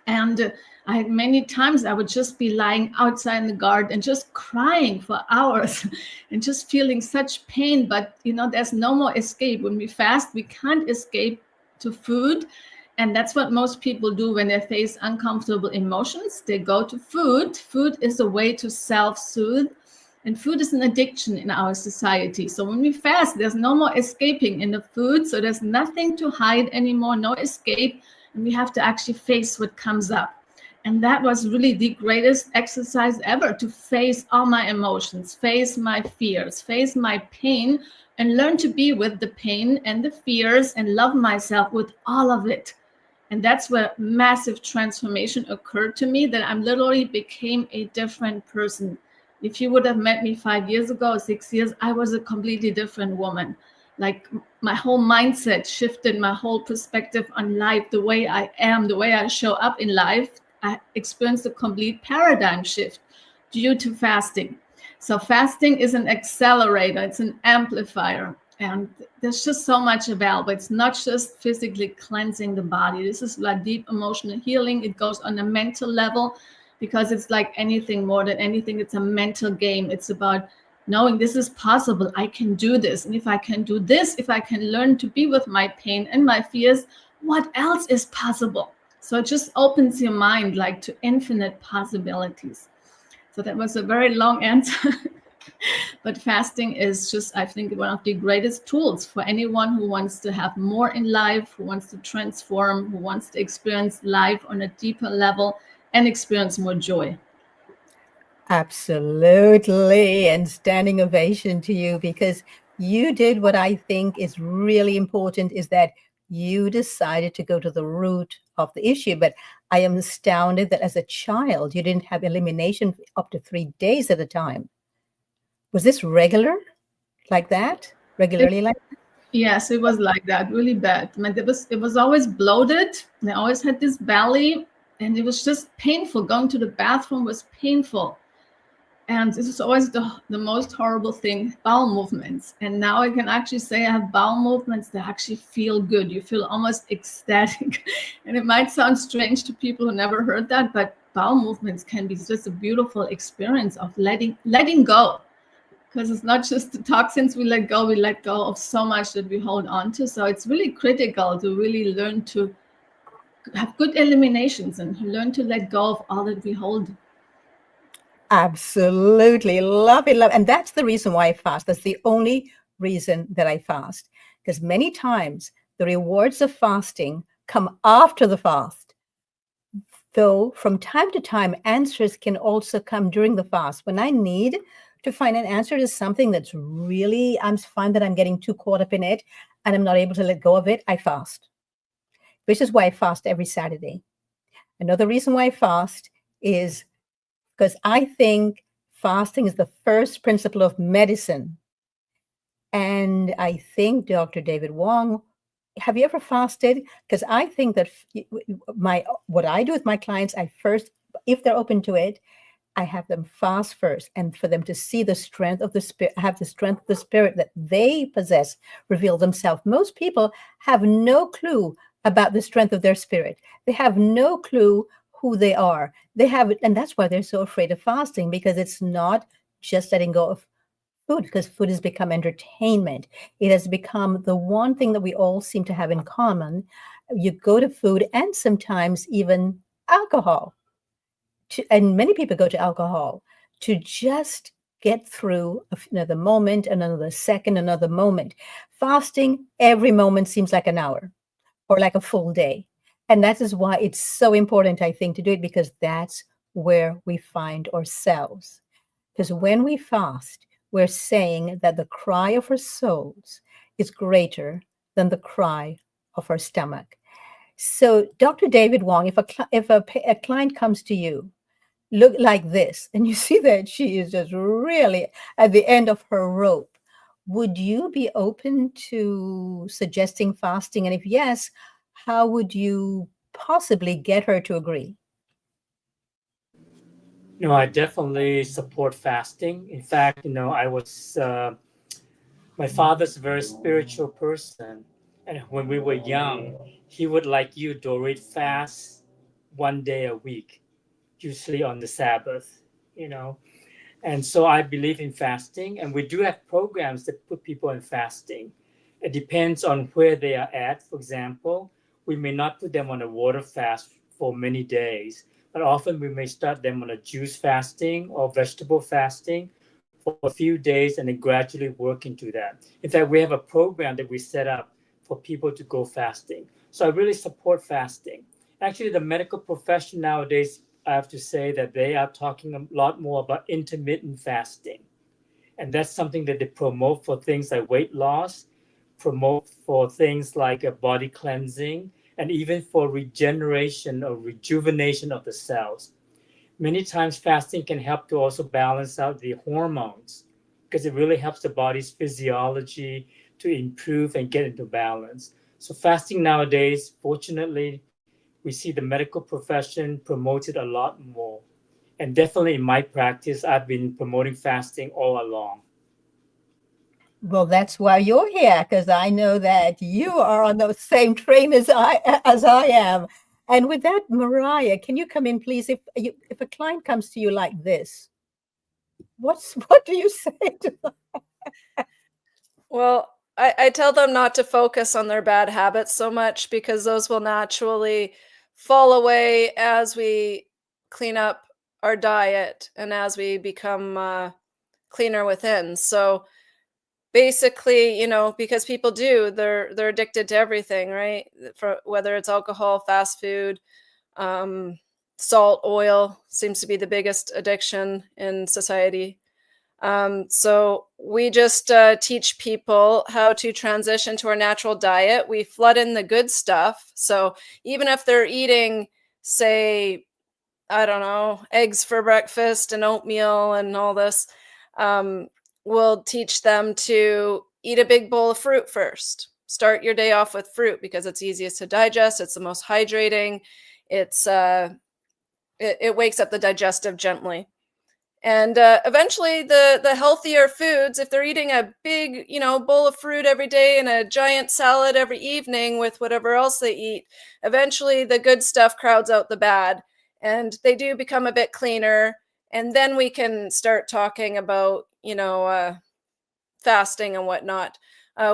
And I had many times I would just be lying outside in the garden and just crying for hours and just feeling such pain. But, there's no more escape. When we fast, we can't escape to food. And that's what most people do when they face uncomfortable emotions. They go to food. Food is a way to self-soothe. And food is an addiction in our society. So when we fast, there's no more escaping in the food. So there's nothing to hide anymore, no escape. And we have to actually face what comes up. And that was really the greatest exercise ever, to face all my emotions, face my fears, face my pain, and learn to be with the pain and the fears and love myself with all of it. And that's where massive transformation occurred to me, that I literally became a different person. If you would have met me 5 years ago, 6 years, I was a completely different woman. Like, my whole mindset shifted, my whole perspective on life, the way I am, the way I show up in life. I experienced a complete paradigm shift due to fasting. So fasting is an accelerator, it's an amplifier. And there's just so much available. It's not just physically cleansing the body. This is like deep emotional healing. It goes on a mental level, because it's like anything, more than anything, it's a mental game. It's about knowing this is possible. I can do this. And if I can do this, if I can learn to be with my pain and my fears, what else is possible? So it just opens your mind like to infinite possibilities. So that was a very long answer. But fasting is just, I think, one of the greatest tools for anyone who wants to have more in life, who wants to transform, who wants to experience life on a deeper level and experience more joy. Absolutely. And standing ovation to you, because you did what I think is really important, is that you decided to go to the root of the issue. But I am astounded that as a child, you didn't have elimination up to 3 days at a time. Was this regular like that? Regularly like that? Yes, it was like that, really bad. I mean, it was always bloated. I always had this belly, and it was just painful. Going to the bathroom was painful. And this is always the most horrible thing, bowel movements. And now I can actually say I have bowel movements that actually feel good. You feel almost ecstatic. And it might sound strange to people who never heard that, but bowel movements can be just a beautiful experience of letting go. Because it's not just the toxins we let go of so much that we hold on to. So it's really critical to really learn to have good eliminations and learn to let go of all that we hold. Absolutely. Love it. Love. And that's the reason why I fast. That's the only reason that I fast. Because many times the rewards of fasting come after the fast. Though from time to time, answers can also come during the fast. When I need to find an answer to something that's really, I'm find that I'm getting too caught up in it and I'm not able to let go of it, I fast, which is why I fast every Saturday. Another reason why I fast is because I think fasting is the first principle of medicine. And I think Dr. David Wong, have you ever fasted? Because I think that what I do with my clients, I first, if they're open to it, I have them fast first, and for them to see the strength of the spirit, have the strength of the spirit that they possess reveal themselves. Most people have no clue about the strength of their spirit. They have no clue who they are. They have, and that's why they're so afraid of fasting, because it's not just letting go of food, because food has become entertainment. It has become the one thing that we all seem to have in common. You go to food and sometimes even alcohol. And many people go to alcohol to just get through another moment, another second, another moment. Fasting, every moment seems like an hour or like a full day. And that is why it's so important, I think, to do it, because that's where we find ourselves. Because when we fast, we're saying that the cry of our souls is greater than the cry of our stomach. So, Dr. David Wong, if a client comes to you, look like this, and you see that she is just really at the end of her rope, would you be open to suggesting fasting? And if yes, how would you possibly get her to agree? No, I definitely support fasting. In fact, I was my father's a very spiritual person, and when we were young, he would, like you, Doreet, fast 1 day a week, usually on the Sabbath. You know, And so I believe in fasting, and we do have programs that put people in fasting. It depends on where they are at. For example, we may not put them on a water fast for many days, but often we may start them on a juice fasting or vegetable fasting for a few days and then gradually work into that. In fact, we have a program that we set up for people to go fasting. So I really support fasting. Actually, the medical profession nowadays, I have to say that they are talking a lot more about intermittent fasting. And that's something that they promote for things like weight loss, promote for things like a body cleansing, and even for regeneration or rejuvenation of the cells. Many times, fasting can help to also balance out the hormones because it really helps the body's physiology to improve and get into balance. So, fasting nowadays, fortunately, we see the medical profession promotes it a lot more. And definitely in my practice, I've been promoting fasting all along. Well, that's why you're here, because I know that you are on the same train as I am. And with that, Mariah, can you come in, please? If a client comes to you like this, what do you say to them? Well, I tell them not to focus on their bad habits so much because those will naturally fall away as we clean up our diet and as we become cleaner within. So basically, because people they're addicted to everything, right? For whether it's alcohol, fast food, um, salt, oil seems to be the biggest addiction in society. So we just teach people how to transition to our natural diet. We flood in the good stuff. So even if they're eating, say, I don't know, eggs for breakfast and oatmeal and all this, um, we'll teach them to eat a big bowl of fruit first. Start your day off with fruit because it's easiest to digest. It's the most hydrating. It wakes up the digestive gently. And eventually, the healthier foods, if they're eating a big, bowl of fruit every day and a giant salad every evening with whatever else they eat, eventually the good stuff crowds out the bad, and they do become a bit cleaner. And then we can start talking about, fasting and whatnot.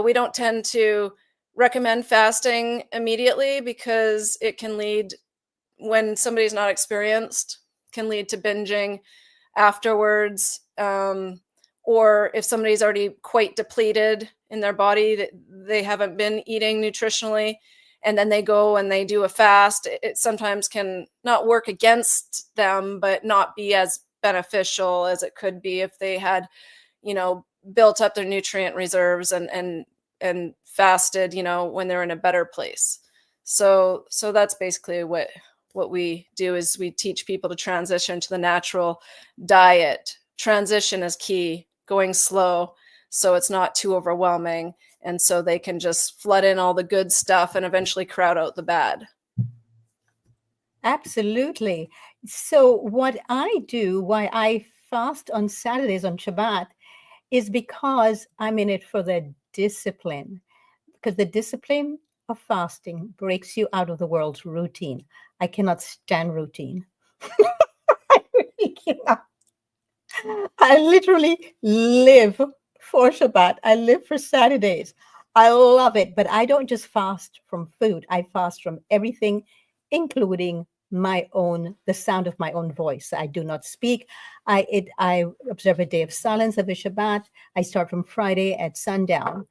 We don't tend to recommend fasting immediately because it can lead, when somebody's not experienced, can lead to binging afterwards, or if somebody's already quite depleted in their body, that they haven't been eating nutritionally, and then they go and they do a fast, it sometimes can not work against them, but not be as beneficial as it could be if they had, built up their nutrient reserves and fasted, when they're in a better place. So that's basically what we do, is we teach people to transition to the natural diet. Transition is key, going slow so it's not too overwhelming, and so they can just flood in all the good stuff and eventually crowd out the bad. Absolutely. So what I do, why I fast on Saturdays on Shabbat, is because I'm in it for the discipline. Because the discipline of fasting breaks you out of the world's routine. I cannot stand routine. I really cannot. I literally live for Shabbat. I live for Saturdays. I love it. But I don't just fast from food. I fast from everything, including the sound of my own voice. I do not speak. I observe a day of silence every Shabbat. I start from Friday at sundown.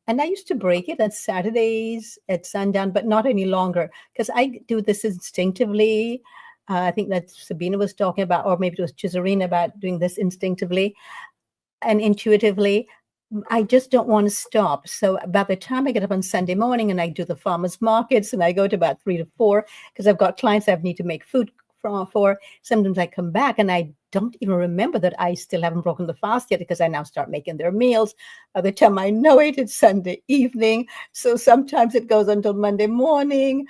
And I used to break it at Saturdays at sundown, but not any longer, because I do this instinctively. I think that Sabina was talking about, or maybe it was Chisarina, about doing this instinctively and intuitively. I just don't want to stop. So by the time I get up on Sunday morning and I do the farmers markets, and I go to about 3 to 4, because I've got clients I need to make food for. Sometimes I come back and I don't even remember that I still haven't broken the fast yet, because I now start making their meals. By the time I know it, it's Sunday evening. So sometimes it goes until Monday morning,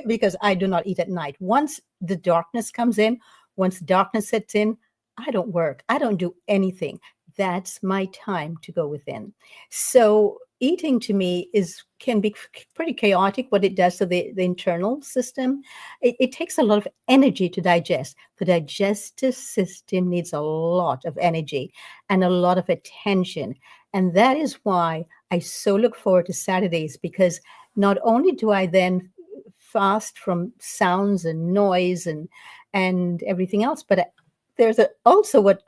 because I do not eat at night. Once the darkness comes in, once darkness sets in, I don't work. I don't do anything. That's my time to go within. So eating to me can be pretty chaotic, what it does to the internal system. It takes a lot of energy to digest. The digestive system needs a lot of energy and a lot of attention. And that is why I so look forward to Saturdays, because not only do I then fast from sounds and noise and everything else, but there's also what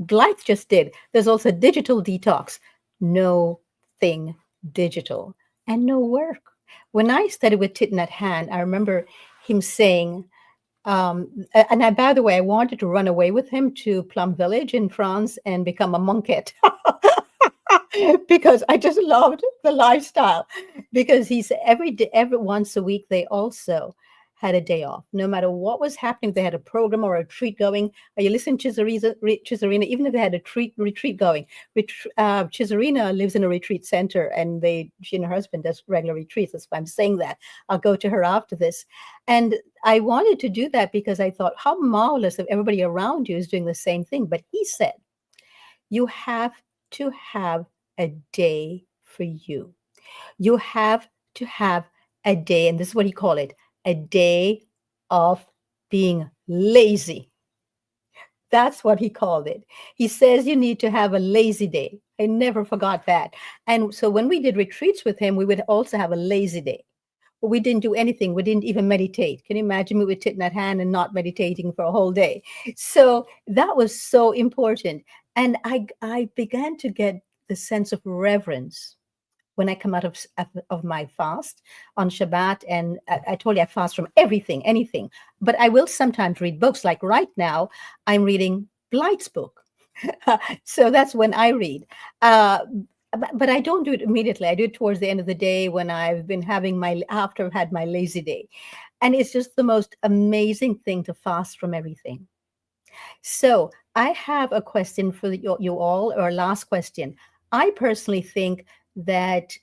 Blythe just did. There's also digital detox. No thing digital and no work. When I studied with Thich Nhat Hanh, I remember him saying, by the way, I wanted to run away with him to Plum Village in France and become a monkette. Because I just loved the lifestyle. Because he said every once a week they also had a day off. No matter what was happening, they had a program or a retreat going. You listen to Chisarina, even if they had a retreat going. Chisarina lives in a retreat center, and she and her husband does regular retreats. That's why I'm saying that. I'll go to her after this. And I wanted to do that because I thought, how marvelous if everybody around you is doing the same thing. But he said, you have to have a day for you. You have to have a day, and this is what he called it, a day of being lazy. That's what he called it. He says you need to have a lazy day. I never forgot that. And so when we did retreats with him, we would also have a lazy day. But we didn't do anything. We didn't even meditate. Can you imagine me with Thich Nhat Hanh and not meditating for a whole day? So that was so important. And I began to get the sense of reverence when I come out of my fast on Shabbat. And I told you I fast from everything, anything. But I will sometimes read books. Like right now, I'm reading Blythe's book. So that's when I read. But I don't do it immediately. I do it towards the end of the day when I've been after I've had my lazy day. And it's just the most amazing thing to fast from everything. So I have a question for you all, or last question. I personally think that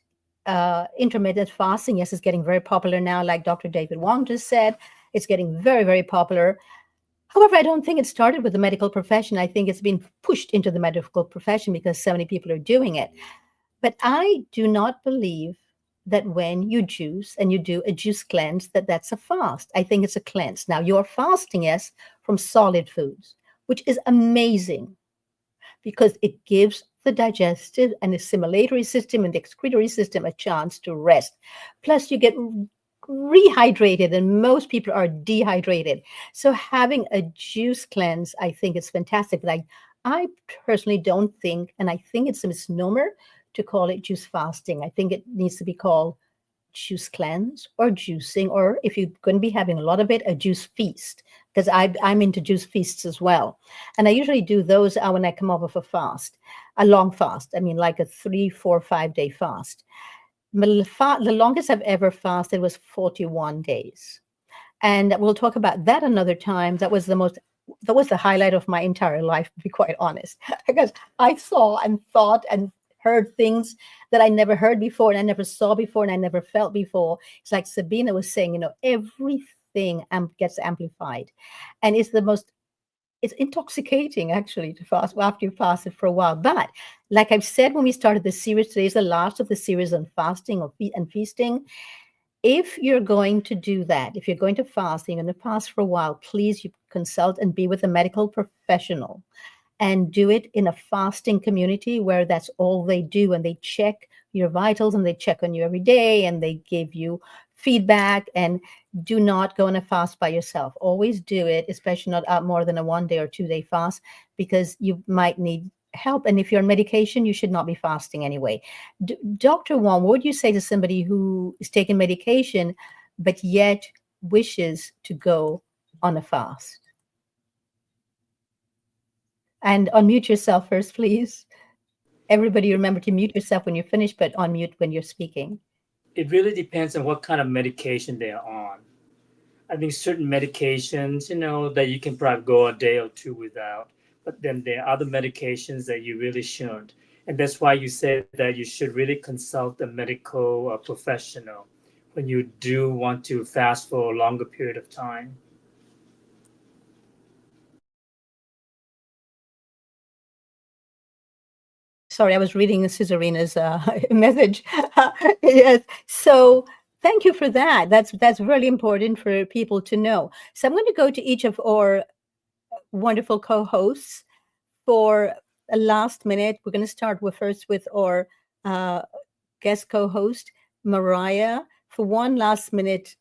intermittent fasting, yes, is getting very popular now. Like Dr. David Wong just said, it's getting very, very popular. However, I don't think it started with the medical profession. I think it's been pushed into the medical profession because so many people are doing it. But I do not believe that when you juice and you do a juice cleanse, that's a fast. I think it's a cleanse. Now, you're fasting, yes, from solid foods, which is amazing because it gives the digestive and assimilatory system and the excretory system a chance to rest. Plus, you get rehydrated, and most people are dehydrated. So having a juice cleanse, I think is fantastic. But I personally don't think, and I think it's a misnomer to call it juice fasting. I think it needs to be called juice cleanse or juicing, or if you're going to be having a lot of it, a juice feast, because I'm into juice feasts as well. And I usually do those when I come off of a fast, a long fast. I mean, like a 3, 4, 5 day fast. The longest I've ever fasted was 41 days. And we'll talk about that another time. That was the highlight of my entire life, to be quite honest, because I saw and thought and heard things that I never heard before, and I never saw before, and I never felt before. It's like Sabina was saying, everything gets amplified, and it's intoxicating actually to fast after you've fasted for a while. But like I've said when we started the series, today is the last of the series on fasting and feasting. If you're going to do that, if you're going to fast, you're going to fast for a while, please you consult and be with a medical professional, and do it in a fasting community where that's all they do, and they check your vitals and they check on you every day and they give you feedback. And do not go on a fast by yourself. Always do it, especially not more than a 1 day or 2 day fast, because you might need help. And if you're on medication, you should not be fasting anyway. Dr. Wong, what would you say to somebody who is taking medication but yet wishes to go on a fast? And unmute yourself first, please. Everybody remember to mute yourself when you're finished, but unmute when you're speaking. It really depends on what kind of medication they're on. I think certain medications, that you can probably go a day or two without, but then there are other medications that you really shouldn't. And that's why you say that you should really consult a medical professional when you do want to fast for a longer period of time. Sorry, I was reading Caesarina's message. Yes. So thank you for that. That's really important for people to know. So I'm going to go to each of our wonderful co-hosts for a last minute. We're going to start first with our guest co-host, Mariah, for one last minute.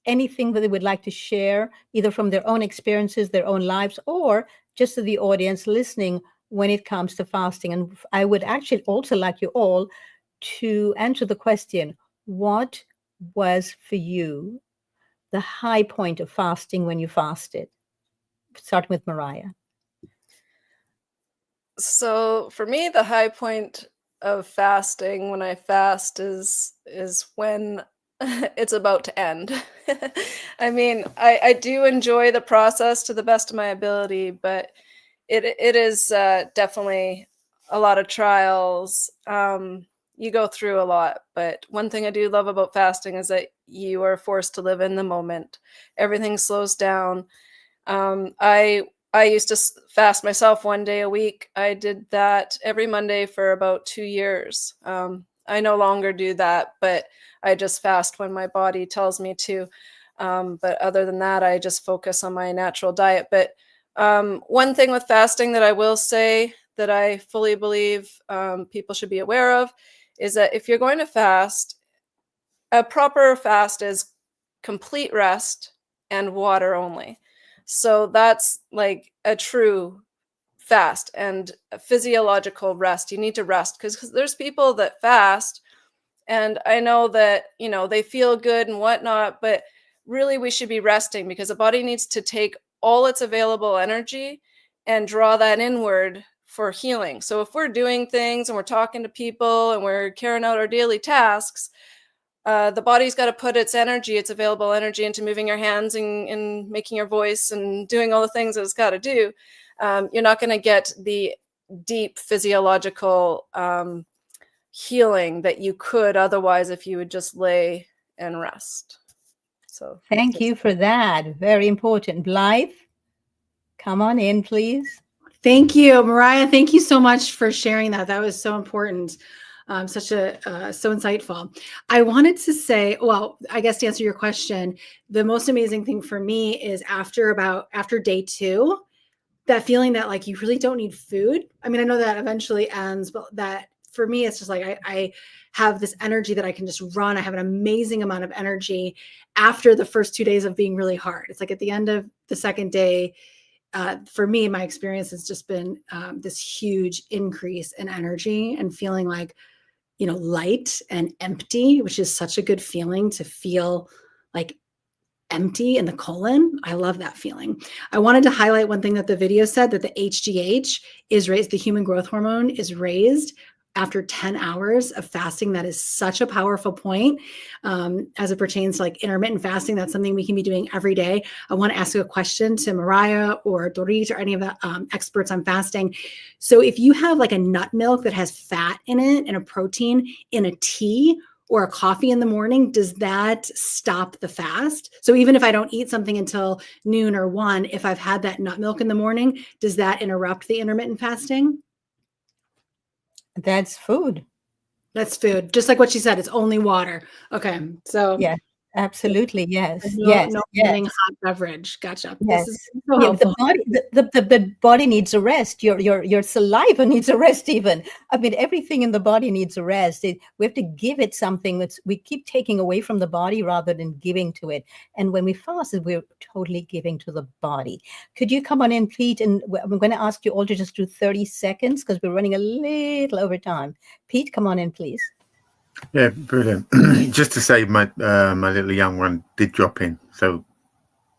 Anything that they would like to share, either from their own experiences, their own lives, or just to the audience listening when it comes to fasting. And I would actually also like you all to answer the question, what was for you the high point of fasting when you fasted? Starting with Mariah. So for me, the high point of fasting when I fast is when it's about to end. I mean, I do enjoy the process to the best of my ability, but it is definitely a lot of trials. You go through a lot, but one thing I do love about fasting is that you are forced to live in the moment. Everything slows down. I used to fast myself 1 day a week. I did that every Monday for about 2 years. I no longer do that, but I just fast when my body tells me to. But other than that, I just focus on my natural diet. But one thing with fasting that I will say that I fully believe people should be aware of is that if you're going to fast, a proper fast is complete rest and water only. So that's like a true fast and a physiological rest. You need to rest because there's people that fast, and I know that, they feel good and whatnot, but really we should be resting because the body needs to take all its available energy and draw that inward for healing. So if we're doing things and we're talking to people and we're carrying out our daily tasks, the body's got to put its energy, its available energy, into moving your hands and making your voice and doing all the things that it's got to do. You're not going to get the deep physiological healing that you could otherwise if you would just lay and rest. So thank you for that. Very important. Blythe, come on in, please. Thank you, Mariah. Thank you so much for sharing that. That was so important. So insightful. I wanted to say, well, I guess to answer your question, the most amazing thing for me is after day 2, that feeling that like you really don't need food. I mean, I know that eventually ends, but that for me, it's just like I have this energy that I can just run. I have an amazing amount of energy after the first 2 days of being really hard. It's like at the end of the second day, for me, my experience has just been this huge increase in energy and feeling like light and empty, which is such a good feeling, to feel like empty in the colon. I love that feeling. I wanted to highlight one thing that the video said, that the HGH is raised, the human growth hormone is raised after 10 hours of fasting. That is such a powerful point as it pertains to like intermittent fasting. That's something we can be doing every day. I want to ask a question to Mariah or Doreet or any of the experts on fasting. So if you have like a nut milk that has fat in it and a protein in a tea or a coffee in the morning, does that stop the fast? So even if I don't eat something until noon or 1, if I've had that nut milk in the morning, does that interrupt the intermittent fasting? That's food. That's food. Just like what she said, it's only water. Okay. So Yeah, absolutely. Yes. no, Yes. no Yes. eating hot beverage. Gotcha. Yes. This is so Yeah, helpful. the body needs a rest. Your saliva needs a rest even. I mean, everything in the body needs a rest. We have to give it something. We keep taking away from the body rather than giving to it. And when we fast, we're totally giving to the body. Could you come on in, Pete? And I'm going to ask you all to just do 30 seconds because we're running a little over time. Pete, come on in, please. Yeah, brilliant. Just to say, my little young one did drop in. So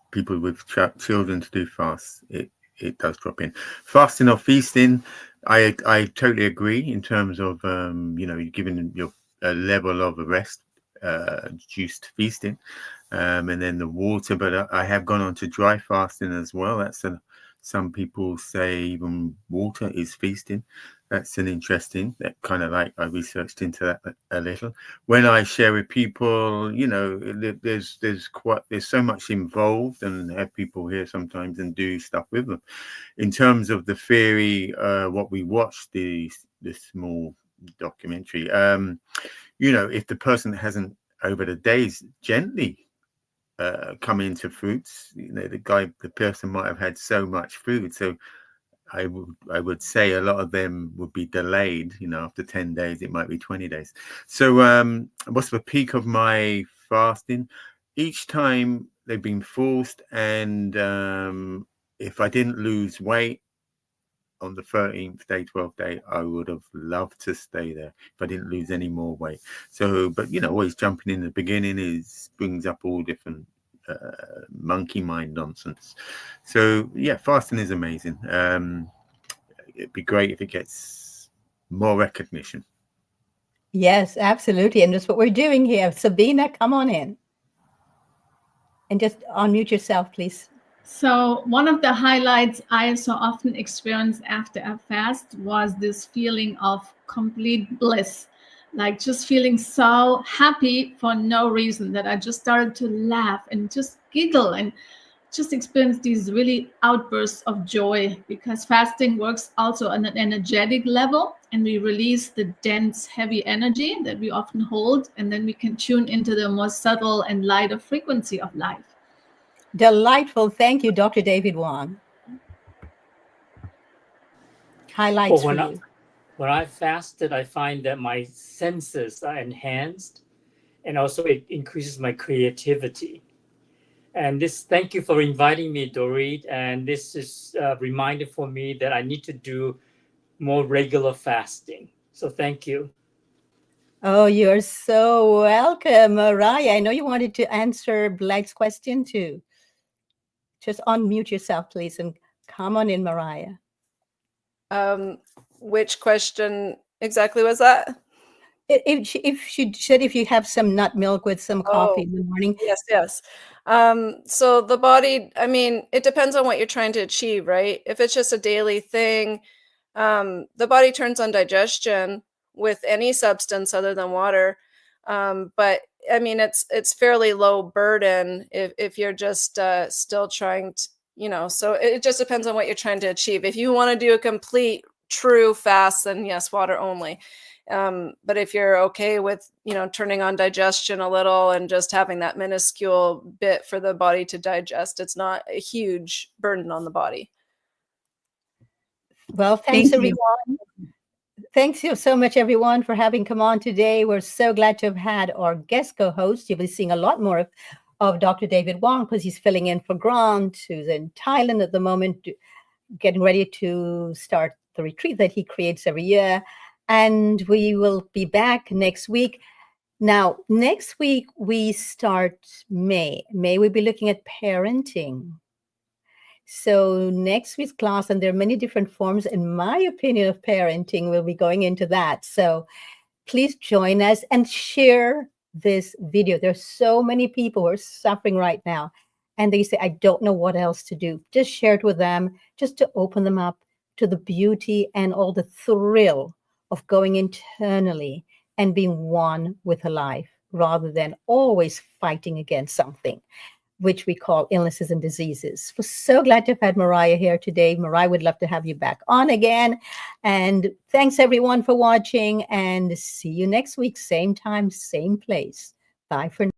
people with children to do fast, it does drop in. Fasting or feasting, I totally agree in terms of you're giving your a level of rest, reduced feasting, and then the water. But I have gone on to dry fasting as well. Some people say even water is feasting. That's an interesting, that kind of like I researched into that a little. When I share with people, there's so much involved, and have people here sometimes and do stuff with them. In terms of the theory, what we watched, the small documentary, if the person hasn't over the days gently come into fruits, the person might have had so much food, so I would say a lot of them would be delayed. After 10 days, it might be 20 days. So what's the peak of my fasting? Each time they've been forced, and if I didn't lose weight on the 13th day, 12th day, I would have loved to stay there if I didn't lose any more weight. So, but always jumping in the beginning brings up all different monkey mind nonsense. So yeah, fasting is amazing. It'd be great if it gets more recognition. Yes, absolutely. And that's what we're doing here. Sabina, come on in. And just unmute yourself, please. So one of the highlights I so often experienced after a fast was this feeling of complete bliss, like just feeling so happy for no reason, that I just started to laugh and just giggle and just experience these really outbursts of joy, because fasting works also on an energetic level, and we release the dense, heavy energy that we often hold, and then we can tune into the more subtle and lighter frequency of life. Delightful. Thank you, Dr. David Wong. Highlights for you. When I fasted, I find that my senses are enhanced, and also it increases my creativity. And thank you for inviting me, Doreet. And this is a reminder for me that I need to do more regular fasting. So thank you. Oh, you're so welcome, Mariah. I know you wanted to answer Blight's question too. Just unmute yourself, please, and come on in, Mariah. Which question exactly was that? If she said if you have some nut milk with some coffee in the morning. Yes. So the body, I mean, it depends on what you're trying to achieve, right? If it's just a daily thing, the body turns on digestion with any substance other than water. But I mean, it's fairly low burden if you're just still trying to, so it just depends on what you're trying to achieve. If you want to do a complete true fast, then yes, water only. But if you're okay with, turning on digestion a little and just having that minuscule bit for the body to digest, it's not a huge burden on the body. Well, thanks, everyone. Thanks you so much, everyone, for having come on today. We're so glad to have had our guest co-host. You'll be seeing a lot more of Dr. David Wong because he's filling in for Grant, who's in Thailand at the moment, getting ready to start the retreat that he creates every year. And we will be back next week. Now, next week we start May. May we'll be looking at parenting. So next week's class, and there are many different forms, in my opinion, of parenting, we'll be going into that. So please join us and share this video. There's so many people who are suffering right now, and they say, I don't know what else to do. Just share it with them, just to open them up to the beauty and all the thrill of going internally and being one with a life, rather than always fighting against something, which we call illnesses and diseases. We're so glad to have had Mariah here today. Mariah, would love to have you back on again. And thanks everyone for watching, and see you next week, same time, same place. Bye for now.